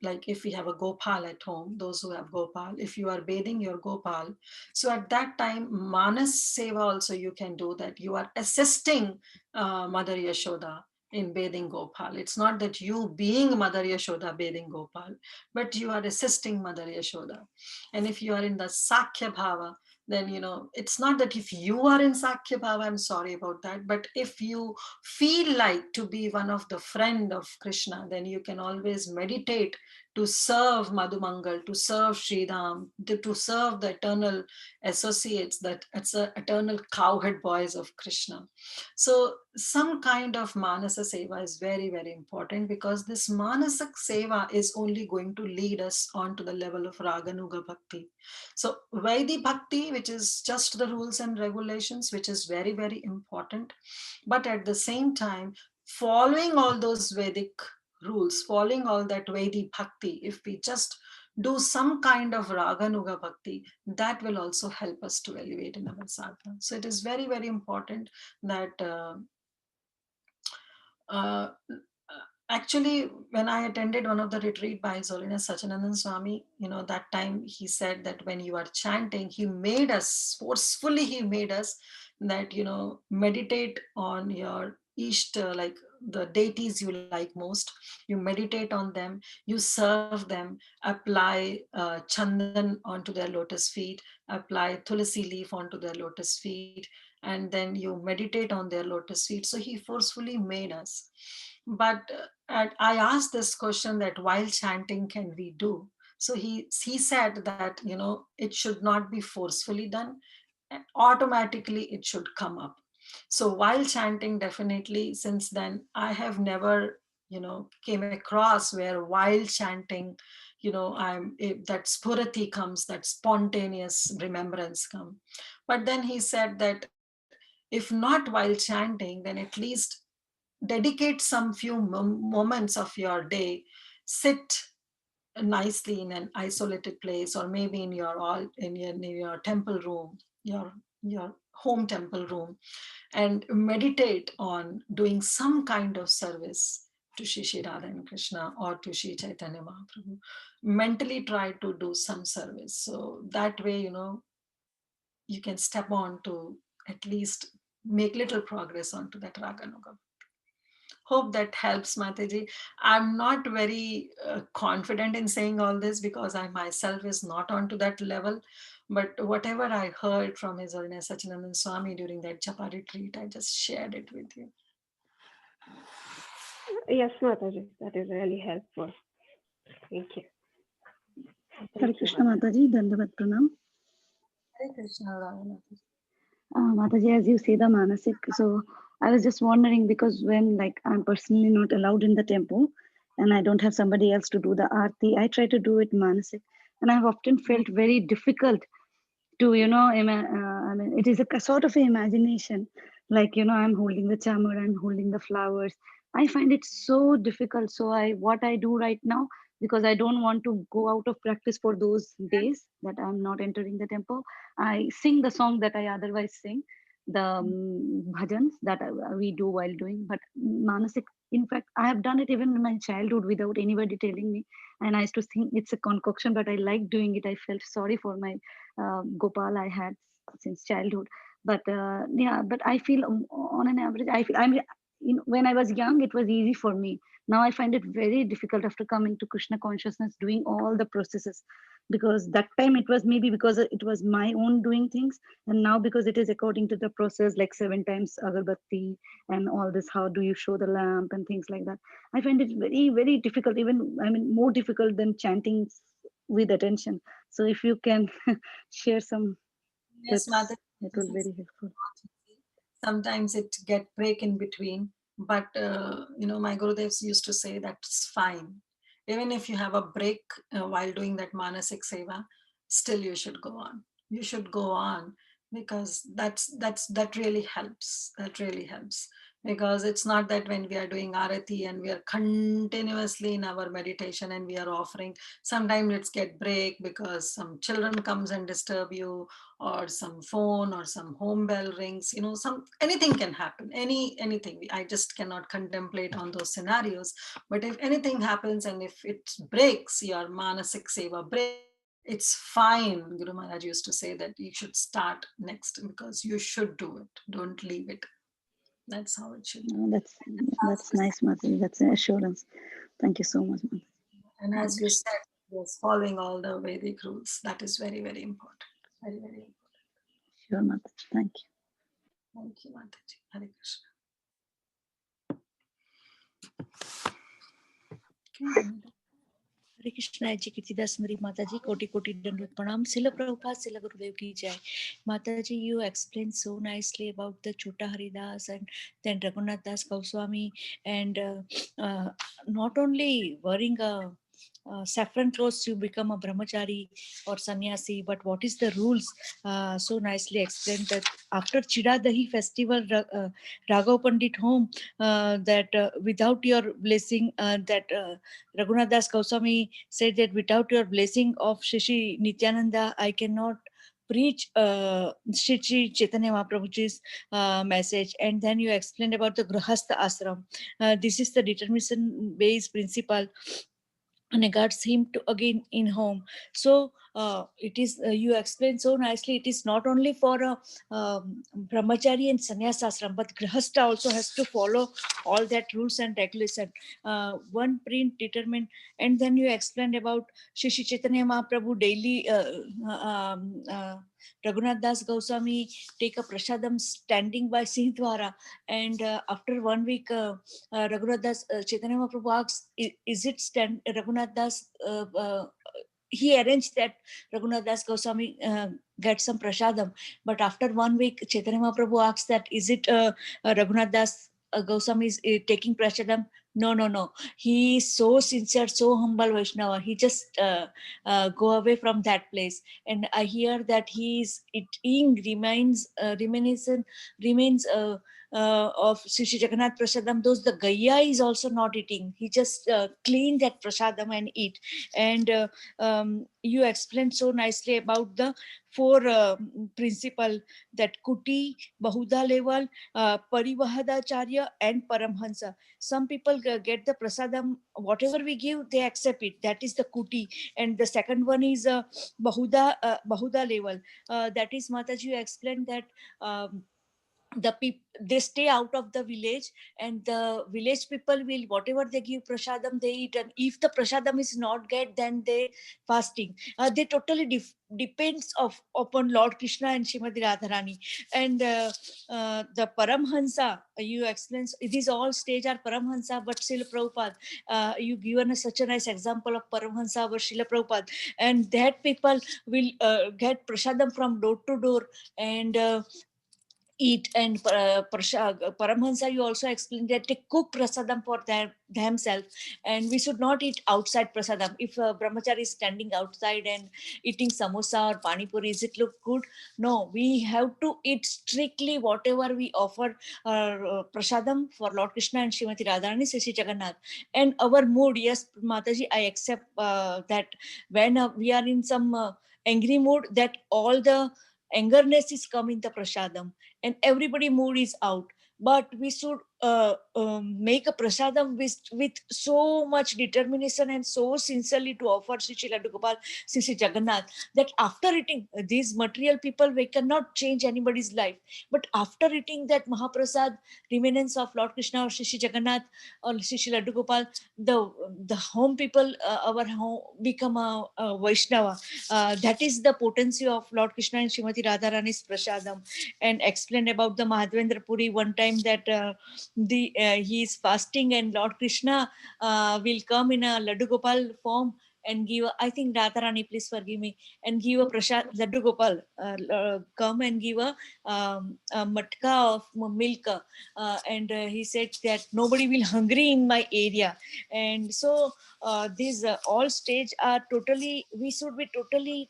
like if we have a Gopal at home, those who have Gopal, if you are bathing your Gopal, so at that time, Manas Seva also you can do that. You are assisting Mother Yashoda in bathing Gopal. It's not that you being Mother Yashoda bathing Gopal, but you are assisting Mother Yashoda. And if you are in the Sakya Bhava, then, it's not that if you are in Sakya Bhava, I'm sorry about that, but if you feel like to be one of the friend of Krishna, then you can always meditate to serve Madhumangal, to serve Sridham, to serve the eternal associates, that it's the eternal cowherd boys of Krishna. So some kind of Manasa Seva is very, very important, because this Manasa Seva is only going to lead us on to the level of Raganuga Bhakti. So Vaidhi Bhakti, which is just the rules and regulations, which is very, very important. But at the same time, following all those Vedic rules, following all that Vaidhi Bhakti, if we just do some kind of Raganuga Bhakti, that will also help us to elevate in our sadhana. So it is very, very important that actually, when I attended one of the retreat by His Holiness Sachinandan Swami, that time he said that when you are chanting, he made us, forcefully he made us that, meditate on your Ishta, like the deities you like most. You meditate on them, you serve them, apply chandan onto their lotus feet, apply tulsi leaf onto their lotus feet, and then you meditate on their lotus feet. So he forcefully made us. But I asked this question that while chanting can we do? So he said that, it should not be forcefully done, automatically it should come up. So while chanting, definitely, since then I have never came across where while chanting, that spurati comes, that spontaneous remembrance come. But then he said that if not while chanting, then at least dedicate some few moments of your day, sit nicely in an isolated place, or maybe in your temple room, your home temple room, and meditate on doing some kind of service to Shri Radha and Krishna or to Shri Chaitanya Mahaprabhu. Mentally try to do some service, so that way you can step on to at least make little progress onto that Raganuga. Hope that helps, Mataji. I'm not very confident in saying all this because I myself is not onto that level. But whatever I heard from His Holiness Sachinandan Swami during that Japa retreat, I just shared it with you. Yes, Mataji, that is really helpful. Thank you. Hare Krishna Mataji, Dandavat Pranam. Hare Krishna, Mataji. Mataji, as you say the Manasik, so I was just wondering, because when I'm personally not allowed in the temple and I don't have somebody else to do the Aarti, I try to do it Manasik, and I've often felt very difficult to I mean, it is a sort of an imagination, like I'm holding the chamber, I'm holding the flowers. I find it so difficult. So what I do right now, because I don't want to go out of practice for those days that I'm not entering the temple, I sing the song that I otherwise sing, the bhajans that we do while doing. But manasik, in fact, I have done it even in my childhood without anybody telling me, and I used to think it's a concoction, but I like doing it. I felt sorry for my Gopal I had since childhood. But yeah, but I feel on an average, I feel when I was young, it was easy for me. Now I find it very difficult after coming to Krishna consciousness, doing all the processes, because that time it was maybe because it was my own doing things, and now because it is according to the process, like 7 times agarbatti and all this. How do you show the lamp and things like that? I find it very very difficult. Even I mean more difficult than chanting with attention. So if you can share some Yes, tips, Mataji, it this will is very helpful. not easy. Sometimes it get break in between, but my Gurudevs used to say that's fine. Even if you have a break while doing that manasik seva, still you should go on. You should go on, because that really helps. That really helps, because it's not that when we are doing arati and we are continuously in our meditation and we are offering, sometimes it's get break because some children comes and disturb you, or some phone or some home bell rings, some anything can happen, anything. I just cannot contemplate on those scenarios. But if anything happens and if it breaks your manasik seva break, it's fine. Guru Maharaj used to say that you should start next, because you should do it, don't leave it. That's how it should be. That's nice, Mataji. That's an assurance. Thank you so much, Mataji. And Hare as you Krishna. said, yes, following all the Vedic rules, that is very, very important. Very, very important. Sure, Mataji. Thank you. Thank you, Mataji. Hare Krishna. Okay. Hare Krishna ji, Kirtida Sundari Mataji, Koti Koti Dandut Pranam, Srila Prabhupada, Srila Gurudev ki jai. Mataji, you explained so nicely about the Chota Haridas and then Raghunath Das Goswami, and not only wearing a saffron clothes you become a brahmachari or sannyasi, but what is the rules? So nicely explained that after Chidadahi festival, Raghav Pandit home, that without your blessing, that Raghunath Das Goswami said that without your blessing of Shishi Nityananda, I cannot preach Shri Chaitanya Mahaprabhuji's message. And then you explained about the Grahastha Ashram. This is the determination-based principle regards him to again in home. So it is you explained so nicely, it is not only for a brahmachari and sannyas ashram, but grihastha also has to follow all that rules and regulation, one print determined. And then you explained about Shri Chaitanya Mahaprabhu daily Raghunath Das Goswami take a prasadam standing by Sinhdwara, and after 1 week Raghunath Das Chaitanya Mahaprabhu asks, is it Raghunath Das he arranged that Raghunath Das Goswami get some prasadam, but after 1 week Chaitanya Mahaprabhu asks that is it Raghunath Das Goswami is taking prasadam? No. He is so sincere, so humble Vaishnava. He just go away from that place. And I hear that he is eating remains of Sri Jagannath Prasadam. Those the Gaya is also not eating. He just clean that prasadam and eat. And you explained so nicely about the four principle, that Kuti, Bahuda level, Parivahadacharya and Paramhansa. Some people get the prasadam, whatever we give, they accept it. That is the Kuti. And the second one is Bahuda level. That is, Mataji, you explained that the people, they stay out of the village, and the village people will, whatever they give prasadam, they eat. And if the prasadam is not get, then they fasting. They totally depends upon Lord Krishna and Srimati Radharani. And the Paramhansa, you explain, these all stage are Paramhansa, but Srila Prabhupada, you given us such a nice example of Paramhansa or Srila Prabhupada. And that people will get prasadam from door to door, and eat. And Paramhansa, you also explained that they cook prasadam for themselves, and we should not eat outside prasadam. If a brahmachari is standing outside and eating samosa or pani puri, is it look good? No, we have to eat strictly whatever we offer prasadam for Lord Krishna and Srimati Radharani, Sri Jagannath. And our mood, yes, Mataji, I accept that when we are in some angry mood, that all the angerness is come in the prasadam and everybody mood is out. But we should make a prasadam with so much determination and so sincerely to offer Sri Sri Laddu Gopal, Sri Jagannath, that after eating these material people, we cannot change anybody's life. But after eating that Mahaprasad, remnants of Lord Krishna or Sri Jagannath or Sri Laddu Gopal, the home people, our home become a Vaishnava. That is the potency of Lord Krishna and Srimati Radharani's prasadam. And explained about the Madhavendra Puri one time that he is fasting and Lord Krishna will come in a Laddu Gopal form and give, I think Radharani, please forgive me, and give a prasad, Laddu Gopal, come and give a matka of milk. And he said that nobody will hungry in my area. And so these all stage are totally, we should be totally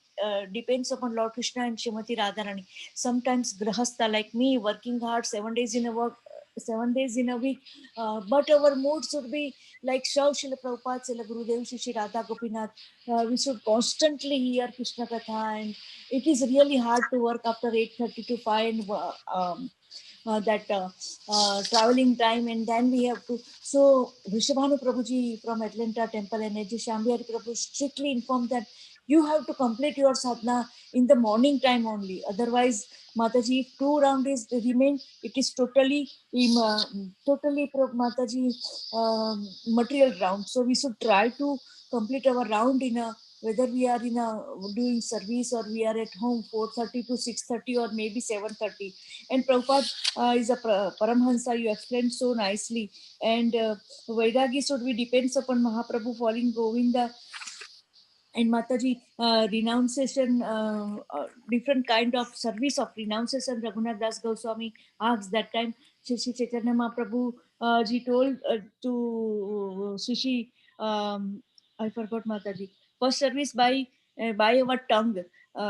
depends upon Lord Krishna and Srimati Radharani. Sometimes grahastha like me working hard 7 days in a work, 7 days in a week, but our mood should be like Shav Srila Prabhupada, Srila Gurudev, Shri Radha Gopinath. We should constantly hear Krishna Katha, and it is really hard to work after 8:30 to 5 and that traveling time, and then we have to. So Rishabhanu Prabhuji from Atlanta Temple and Eji Shambhari Prabhu strictly informed that you have to complete your sadhana in the morning time only. Otherwise, Mataji, if 2 rounds remain, it is totally totally Mataji material round. So we should try to complete our round in a, whether we are in a doing service or we are at home 4:30 to 6:30 or maybe 7:30. And Prabhupada is a Paramhansa, you explained so nicely. And Vairagi should be depends upon Mahaprabhu following Govinda. And Mataji, renunciation, different kind of service of renunciation. Raghunath Das Goswami asked that time. Shri Chaitanya Mahaprabhu ji told to Shri, I forgot Mataji. First service by our tongue.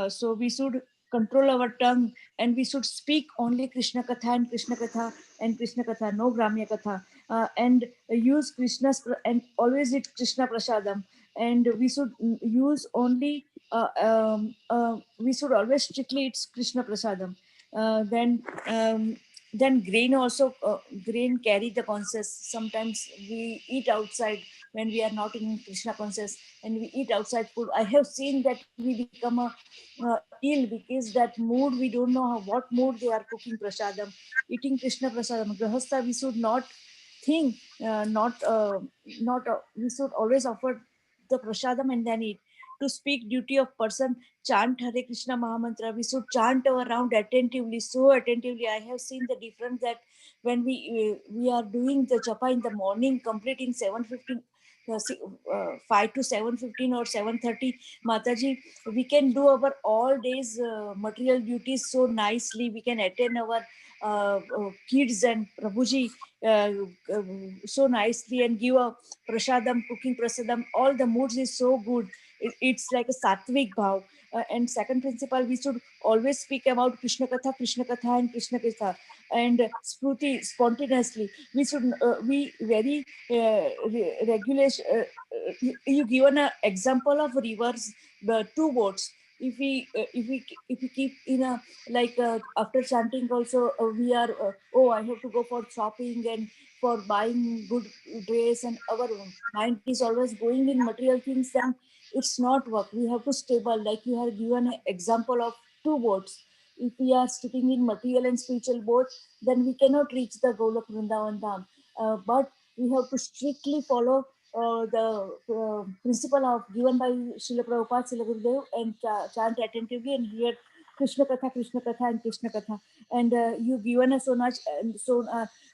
So we should control our tongue and we should speak only Krishna Katha and Krishna Katha and Krishna Katha, no Gramya Katha, and use Krishna's and always eat Krishna Prasadam. And we should use only we should always strictly eat Krishna Prasadam. Then grain also, grain carry the conscious. Sometimes we eat outside when we are not in Krishna conscious, and we eat outside food. I have seen that we become ill because that mood, we don't know what mood they are cooking prasadam, eating Krishna prasadam. Grahastha, we should not think, we should always offer the prasadam and then eat. To speak duty of person, chant Hare Krishna Mahamantra. We should chant our round attentively, so attentively. I have seen the difference that when we are doing the japa in the morning, completing 7:15, 5 to 7:15 or 7:30, Mataji, we can do our all days material duties so nicely. We can attend our kids and Prabhuji so nicely and give a prasadam, cooking prasadam. All the moods is so good. It's like a sattvic bhav. And second principle, we should always speak about Krishna Katha and Krishna Katha. And spruti, spontaneously. We should be very regulation. You given an example of rivers, the two boats. If we keep in a, like after chanting also, we are oh, I have to go for shopping and for buying good dress, and our mind is always going in material things, then it's not work. We have to stable, like you have given an example of two boats. If we are sitting in material and spiritual both, then we cannot reach the goal of Vrindavan Dham. But we have to strictly follow the principle of given by Srila Prabhupada, Srila Gurudev, and chant attentively and hear Krishna Katha and Krishna Katha. And you given us so much. And so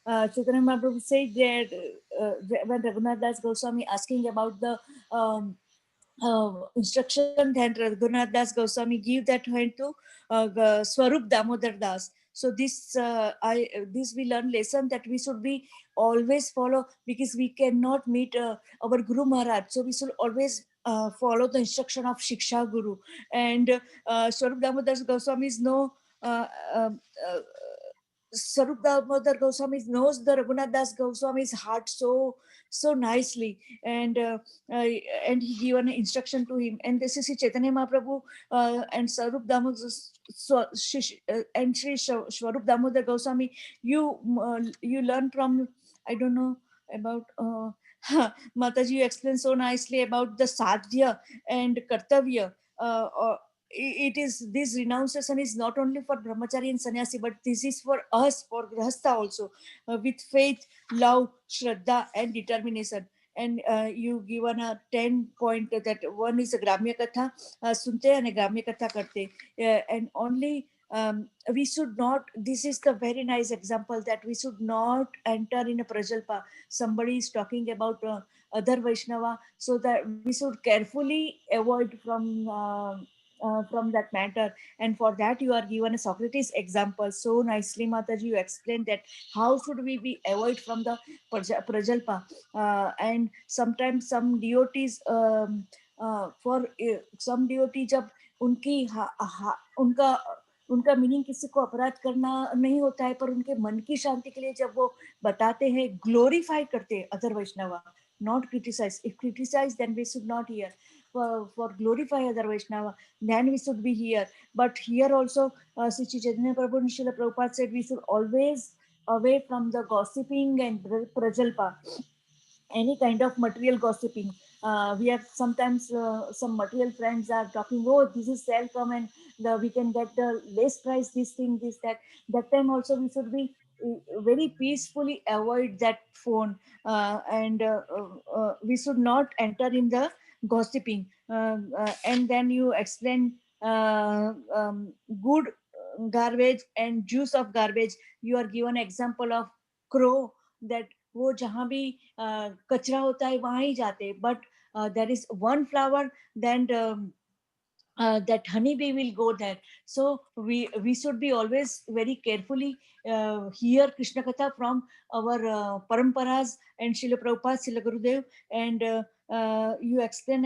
Chaitanya Mahaprabhu said that when Raghunath Das Goswami asking about the instruction, then Raghunath Das Goswami give that hand to Swarup Damodar Das. So this we learn lesson that we should be always follow, because we cannot meet our Guru Maharaj, so we should always follow the instruction of Shiksha Guru. And Swarup Damodar Goswami is no uh, um, uh, Sarup Damodar Goswami knows the Raghunath Das Goswami's heart so nicely, and and he given instruction to him. And this is Sri Chaitanya Mahaprabhu and Sarup Damodar and Sri Swarup Damodar Goswami. You learn from, I don't know about Mataji. You explained so nicely about the sadhya and kartavya. It is, this renunciation is not only for brahmachari and sannyasi, but this is for us, for grahastha also, with faith, love, shraddha and determination. And you given a 10 point that one is a gramya katha sunte and a gramya katha karte, and only we should not, this is the very nice example, that we should not enter in a prajalpa. Somebody is talking about other Vaishnava, so that we should carefully avoid from that matter. And for that you are given a Socrates example so nicely, Mataji. You explained that how should we be avoid from the prajalpa. And sometimes some devotees for some devotee, जब उनकी उनका उनका meaning किसी को अपराध करना नहीं होता है, पर उनके मन की शांति के लिए जब वो बताते हैं, ग्लोरीफाई करते हैं other Vaishnava, not criticize. If criticize, then we should not hear. For glorify other Vaishnava, then we should be here. But here also, Sri Chaitanya Prabhu and Srila Prabhupada said we should always away from the gossiping and prajalpa, any kind of material gossiping. We have sometimes some material friends are talking, oh, this is sale come and we can get the less price, this thing, this, that. That time also we should be very peacefully avoid that phone, and we should not enter in the gossiping. And then you explain good garbage and juice of garbage. You are given example of crow, that वो जहाँ भी कचरा होता है वहाँ ही जाते, but there is one flower, then that honeybee will go there. So we should be always very carefully hear Krishna Katha from our paramparas and Srila Prabhupada, Srila Gurudev. And you explain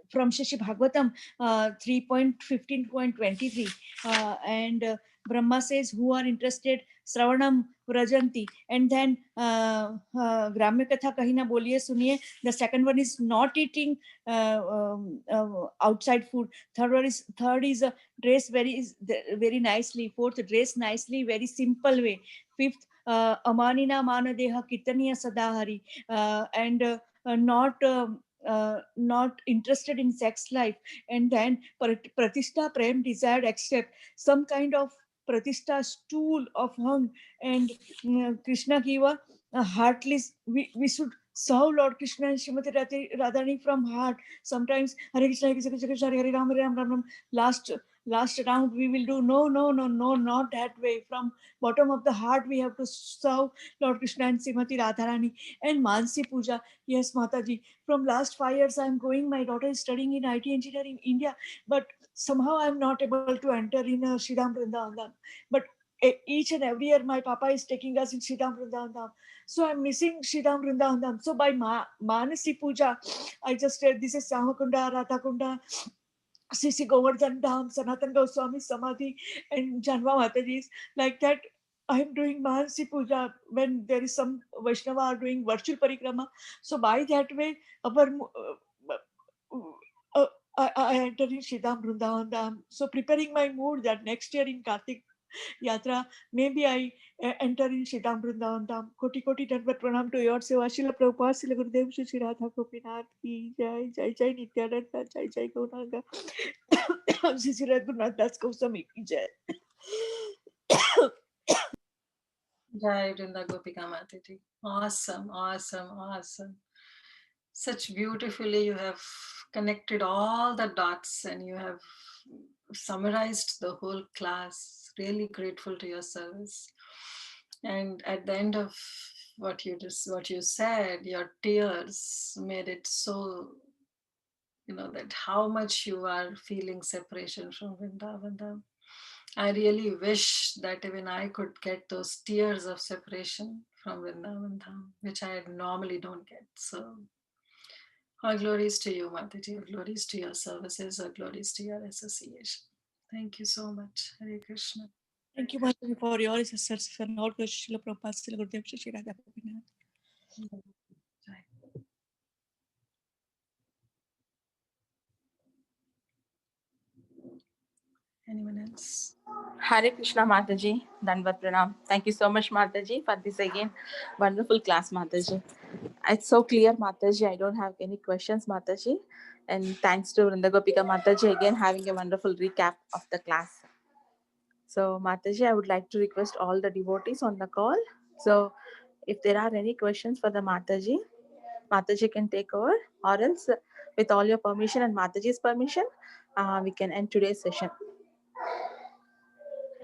from Shashi Bhagavatam 3.15.23, and Brahma says, who are interested, Sravanam Vrajanti. And then Gramya Katha kahi na boliye suniye. The second one is not eating outside food. Third is dress very nicely. Fourth, dress nicely, very simple way. Fifth, amanina manadeha Kirtaniya sadahari, and not interested in sex life. And then pratishtha prem desired, except some kind of pratishtha stool of hung. And Krishna gave a heartless, we should serve Lord Krishna and Srimati Radharani from heart. Sometimes Hare Krishna, Hare Krishna, Krishna Krishna, Hare Ram, Hare Ram, Ram Ram. Last round we will do no, not that way. From bottom of the heart we have to serve Lord Krishna and Srimati Radharani. And Mansi Puja, yes Mataji, from last 5 years I am going, my daughter is studying in IT engineering in India, but somehow I am not able to enter in Shridham Vrindavan. But each and every year my papa is taking us in Shridham Vrindavan. So I'm missing Shridham Vrindavan. So by Manasi Puja, I just said this is Samakunda, Radhakunda, Sisi Govardhan Dham, Sanatan Goswami Samadhi, and Janva Mataji's. Like that, I'm doing Manasi Puja when there is some Vaishnava are doing virtual parikrama. So by that way, our I enter in Shridham Vrindavan Dham. So preparing my mood that next year in Kartik Yatra, maybe I enter in Shridham Vrindavan Dham. Koti Koti Dandavat Pranam to your Seva, Srila Prabhupada, Srila Gurudev, Shri Radha Gopinath ki Jai, Jai Jai Nityananda, Jai Jai Gauranga, Shri Raghunath Das Goswami ki Jai. Jai Vrinda Gopika Mataji. Awesome, awesome, awesome. Such beautifully you have connected all the dots and you have summarized the whole class. Really grateful to your service. And at the end of what you said, your tears made it so, that how much you are feeling separation from Vrindavan. I really wish that even I could get those tears of separation from Vrindavan Dham, which I normally don't get. So, all glories to you, Mataji. All glories to your services. All glories to your association. Thank you so much. Hare Krishna. Thank you, Mataji, for your assistance and all good Srila Prabhupada, Srila Gurudev, Shri Radha Gopinath. Anyone else? Hare Krishna Mataji, Danvat Pranam. Thank you so much Mataji for this again wonderful class Mataji. It's so clear Mataji, I don't have any questions Mataji. And thanks to Vrinda Gopika Mataji again having a wonderful recap of the class. So Mataji, I would like to request all the devotees on the call. So if there are any questions for the Mataji, Mataji can take over, or else with all your permission and Mataji's permission, we can end today's session.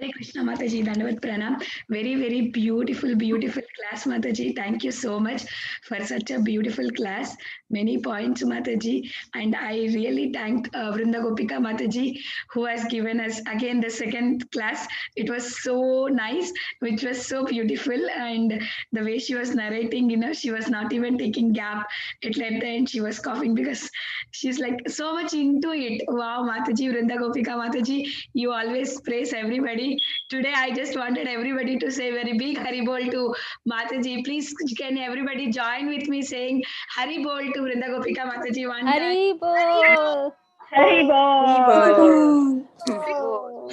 Hare Krishna Mataji, Dandavat Pranam. Very, very beautiful, beautiful class, Mataji. Thank you so much for such a beautiful class. Many points, Mataji. And I really thank Vrinda Gopika Mataji, who has given us again the second class. It was so nice, which was so beautiful. And the way she was narrating, she was not even taking gap. At the end, she was coughing because she's like so much into it. Wow, Mataji, Vrinda Gopika Mataji, you always praise everybody. Today, I just wanted everybody to say very big Haribol to Mataji. Please, can everybody join with me saying Haribol to Vrinda Gopika Mataji one time? Haribol. Haribol.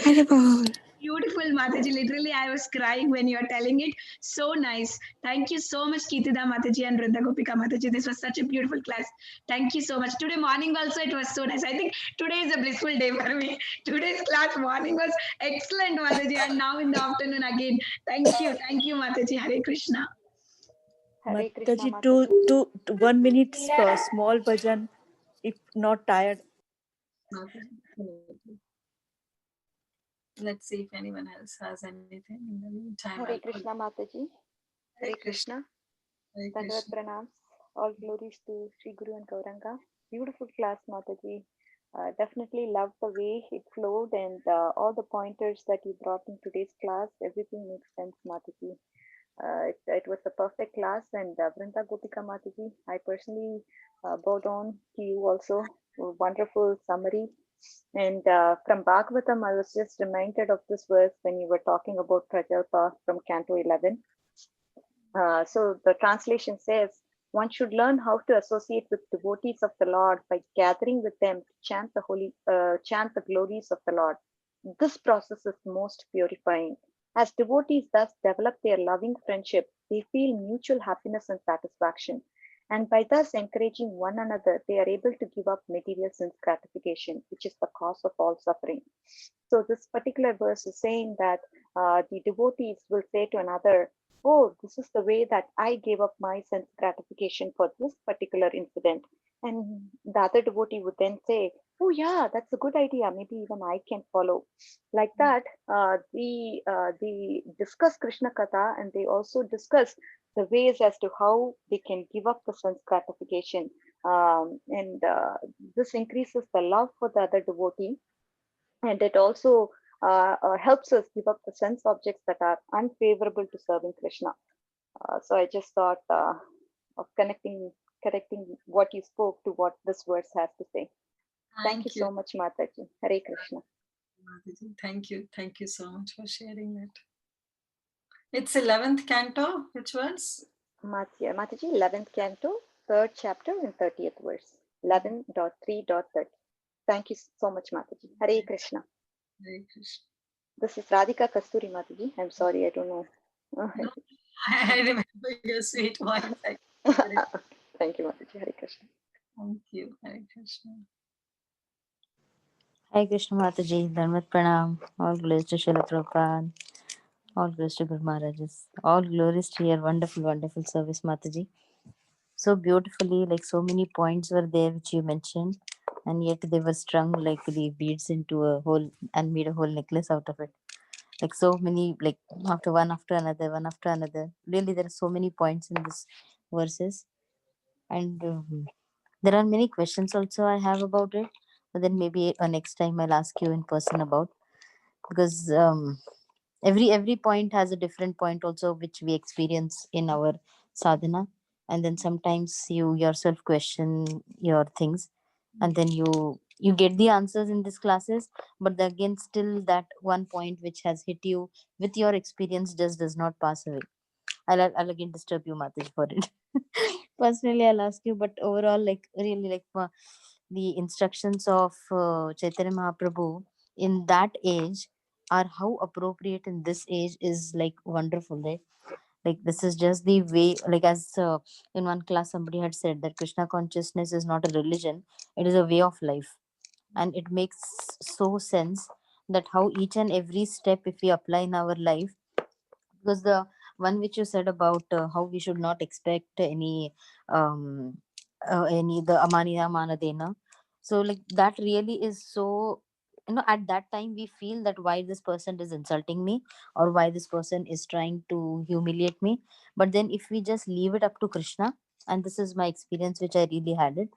Haribol. Beautiful, Mataji. Literally, I was crying when you are telling it. So nice. Thank you so much, Kirtida Mataji and Vrinda Gopika Mataji. This was such a beautiful class. Thank you so much. Today morning also, it was so nice. I think today is a blissful day for me. Today's class morning was excellent, Mataji. And now in the afternoon again. Thank you, Mataji. Hare Krishna. Hare Krishna Mataji, Mataji. 1 minute small bhajan, if not tired. Let's see if anyone else has anything. In the meantime, Hare Krishna Mataji. Hare Krishna. Hare Dandavat Krishna. Pranams. All glories to Sri Guru and Gauranga. Beautiful class, Mataji. Definitely love the way it flowed and all the pointers that you brought in today's class. Everything makes sense, Mataji. It was a perfect class, and Vrinda Gopika Mataji, I personally bow down to you also. A wonderful summary. And from Bhagavatam, I was just reminded of this verse when you were talking about Prajalpa from Canto 11. So the translation says, one should learn how to associate with devotees of the Lord by gathering with them to chant the glories of the Lord. This process is most purifying. As devotees thus develop their loving friendship, they feel mutual happiness and satisfaction. And by thus encouraging one another, they are able to give up material sense gratification, which is the cause of all suffering. So this particular verse is saying that the devotees will say to another, oh, this is the way that I gave up my sense gratification for this particular incident. And the other devotee would then say, oh, yeah, that's a good idea. Maybe even I can follow. Like that, they discuss Krishna Katha and they also discuss the ways as to how they can give up the sense gratification. And this increases the love for the other devotee, and it also helps us give up the sense objects that are unfavorable to serving Krishna. So I just thought of connecting what you spoke to what this verse has to say. Thank you so much, Mataji. Hare Krishna. Thank you. Thank you so much for sharing that. It's 11th canto. Which verse? Mataji, 11th canto, 3rd chapter and 30th verse. 11.3.30. Thank you so much, Mataji. Hare Krishna. Hare Krishna. This is Radhika Kasturi, Mataji. I'm sorry, I don't know. No, I remember your sweet voice. Thank you, Mataji. Hare Krishna. Thank you. Hare Krishna. Hi Krishna Mataji, Dhanvat Pranam, all glories to Srila Prabhupada, all glories to Guru Maharajas, all glories to your wonderful, wonderful service, Mataji. So beautifully, like so many points were there which you mentioned, and yet they were strung like the beads into a whole and made a whole necklace out of it. Like so many, like one after another, one after another. Really, there are so many points in this verses, and there are many questions also I have about it. But then maybe next time I'll ask you in person about. because every point has a different point also which we experience in our sadhana, and then sometimes you yourself question your things, and then you get the answers in these classes, but again still that one point which has hit you with your experience just does not pass away. I'll again disturb you, Mataji, for it. Personally, I'll ask you, but overall, like really, like the instructions of Chaitanya Mahaprabhu in that age are how appropriate in this age is like wonderful, right? Like this is just the way, like as in one class somebody had said that Krishna consciousness is not a religion; it is a way of life, and it makes so sense that how each and every step, if we apply in our life, because the one which you said about how we should not expect um any the amanina manadena, so like that really is so, at that time we feel that why this person is insulting me, or why this person is trying to humiliate me. But then if we just leave it up to Krishna, and this is my experience which I really had it,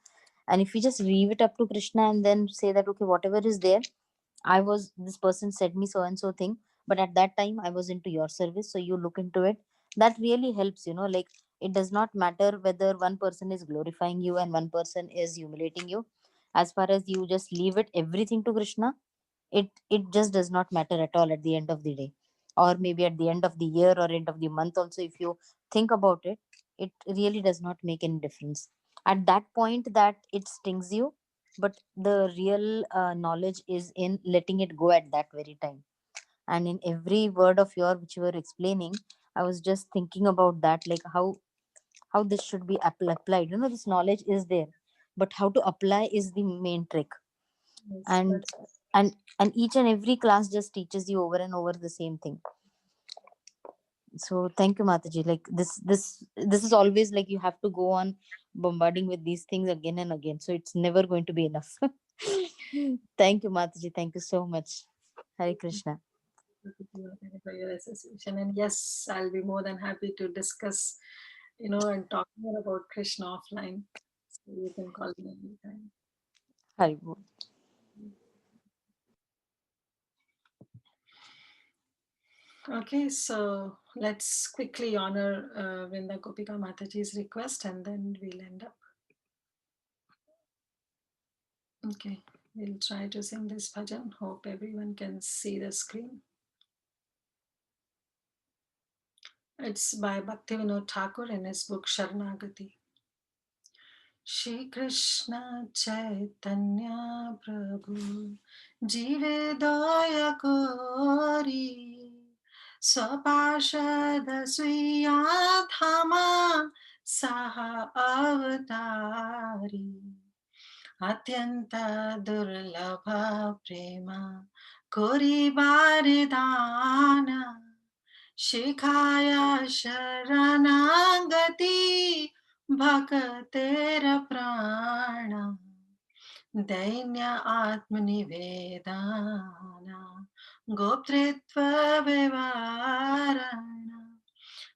and if we just leave it up to Krishna and then say that okay, whatever is there, this person said me so and so thing, but at that time I was into your service, so you look into it. That really helps, like it does not matter whether one person is glorifying you and one person is humiliating you. As far as you just leave it everything to Krishna, it just does not matter at all at the end of the day, or maybe at the end of the year or end of the month also, if you think about it, it really does not make any difference. At that point that it stings you, but the real knowledge is in letting it go at that very time. And in every word of your which you were explaining, I was just thinking about that, like how this should be applied. This knowledge is there, but how to apply is the main trick. Yes, and that's and each and every class just teaches you over and over the same thing. So thank you, Mataji. Like this is always like you have to go on bombarding with these things again and again, so it's never going to be enough. Thank you, Mataji. Thank you so much. Hare Krishna. for your association. And yes, I'll be more than happy to discuss, and talk more about Krishna offline. So you can call me anytime. Hari Bol. Okay, so let's quickly honor Vrinda Gopika Mataji's request and then we'll end up. Okay, we'll try to sing this bhajan. Hope everyone can see the screen. It's by Bhaktivinoda Thakur in his book Sharanagati. Shri Krishna Chaitanya Prabhu Jive Daya Kori Swapashad Swiya Dhama Saha Avatari Atyanta Durlabha Prema Kori Baridana Shikhaya Sharanagati Bhakatera Prana Dainya Atmanivedana Goptritva Vivarana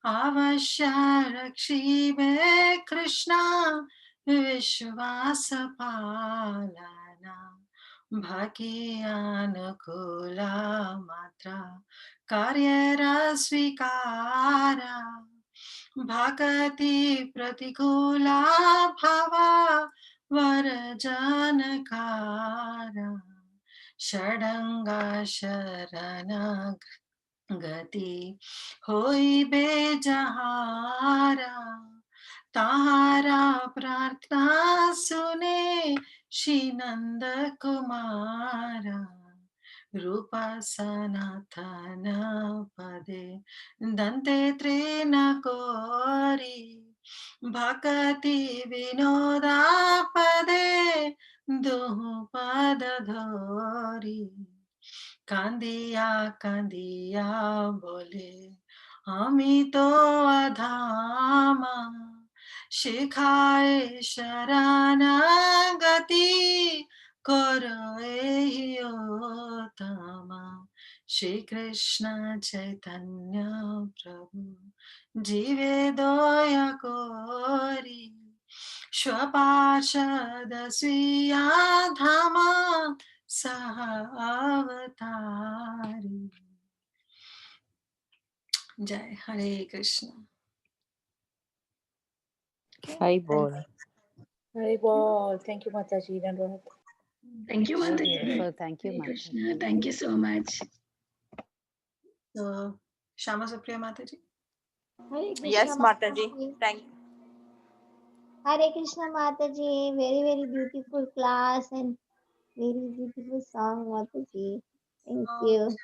Avashya Rakshibe Krishna Vishvasa Palana Bhaki Anukula Matra Karyara Svikara Bhakati Pratikula Bhava Varajanakara Shadanga Sharana Gati Hoi Bejahara Tahara Prarthna Sune Shinanda Kumara Rupa Sanatana Pade Dante Trina Kori Bhakati Vinoda Pade Duhu Pada Dhori কান্দিয়া কান্দিয়া বলে আমি তো আধামা শেখায় শরণাগতি করো এই তামা শ্রীকৃষ্ণ চৈতন্য প্রভু জীবে দয়া করি স্বপার্ষদ স্বীয়া ধামা saha avatari. Jai Hare Krishna. Hi, ball. Very well. Thank you, Mataji. Dandavad. Thank you, Very Mataji. beautiful. Thank you, Hare Mataji. Krishna. Thank you so much. So, Shama Supriya Mataji. Hare Krishna Yes, Mataji. Mataji. Thank you. Hare Krishna Mataji. Very, very beautiful class and very beautiful song, Mataji. Thank you.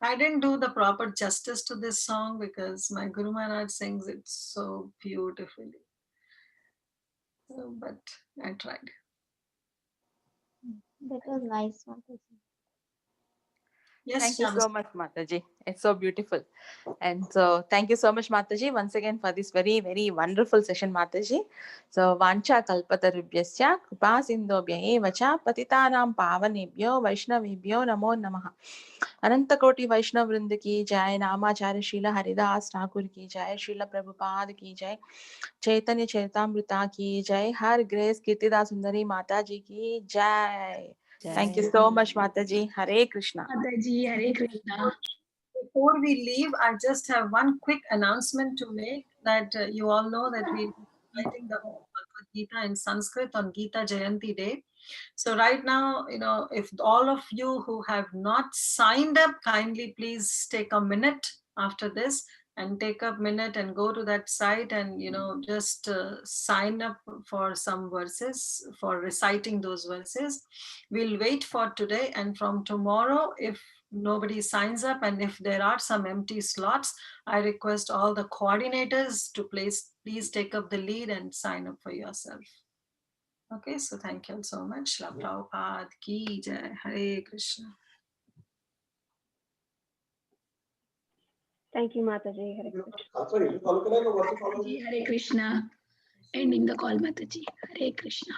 I didn't do the proper justice to this song because my Guru Maharaj sings it so beautifully. But I tried. That was nice, Mataji. Yes, Thank you Shama. so much, Mataji. It's so beautiful. And so, thank you so much, Mataji, once again for this very, very wonderful session, Mataji. So, Vancha Kalpatarubhyasya Kripa Sindhobhya Evacha Patitanam Pavanebhyo Vaishnavebhyo Namo Namaha. Ananta Koti Vaishnav Vrinda ki jai, Namacharya Srila Haridas Thakur ki jai, Srila Prabhupada ki jai, Chaitanya Charitamrita ki jai, Har Grace Kirtida Sundari Mataji ki jai. Thank you so much, Mataji. Hare Krishna. Mataji, Hare Krishna. Before we leave, I just have one quick announcement to make that you all know that we are writing the Bhagavad Gita in Sanskrit on Gita Jayanti Day. So right now, if all of you who have not signed up, kindly please take a minute after this and take a minute and go to that site and, just sign up for some verses, for reciting those verses. We'll wait for today, and from tomorrow, if nobody signs up and if there are some empty slots, I request all the coordinators to please take up the lead and sign up for yourself. Okay, so thank you all so much. Shri Prabhupada ki jai. Hare Krishna. Thank you, Mataji. Hare Krishna. Mataji, Hare Krishna. Ending the call, Mataji. Hare Krishna.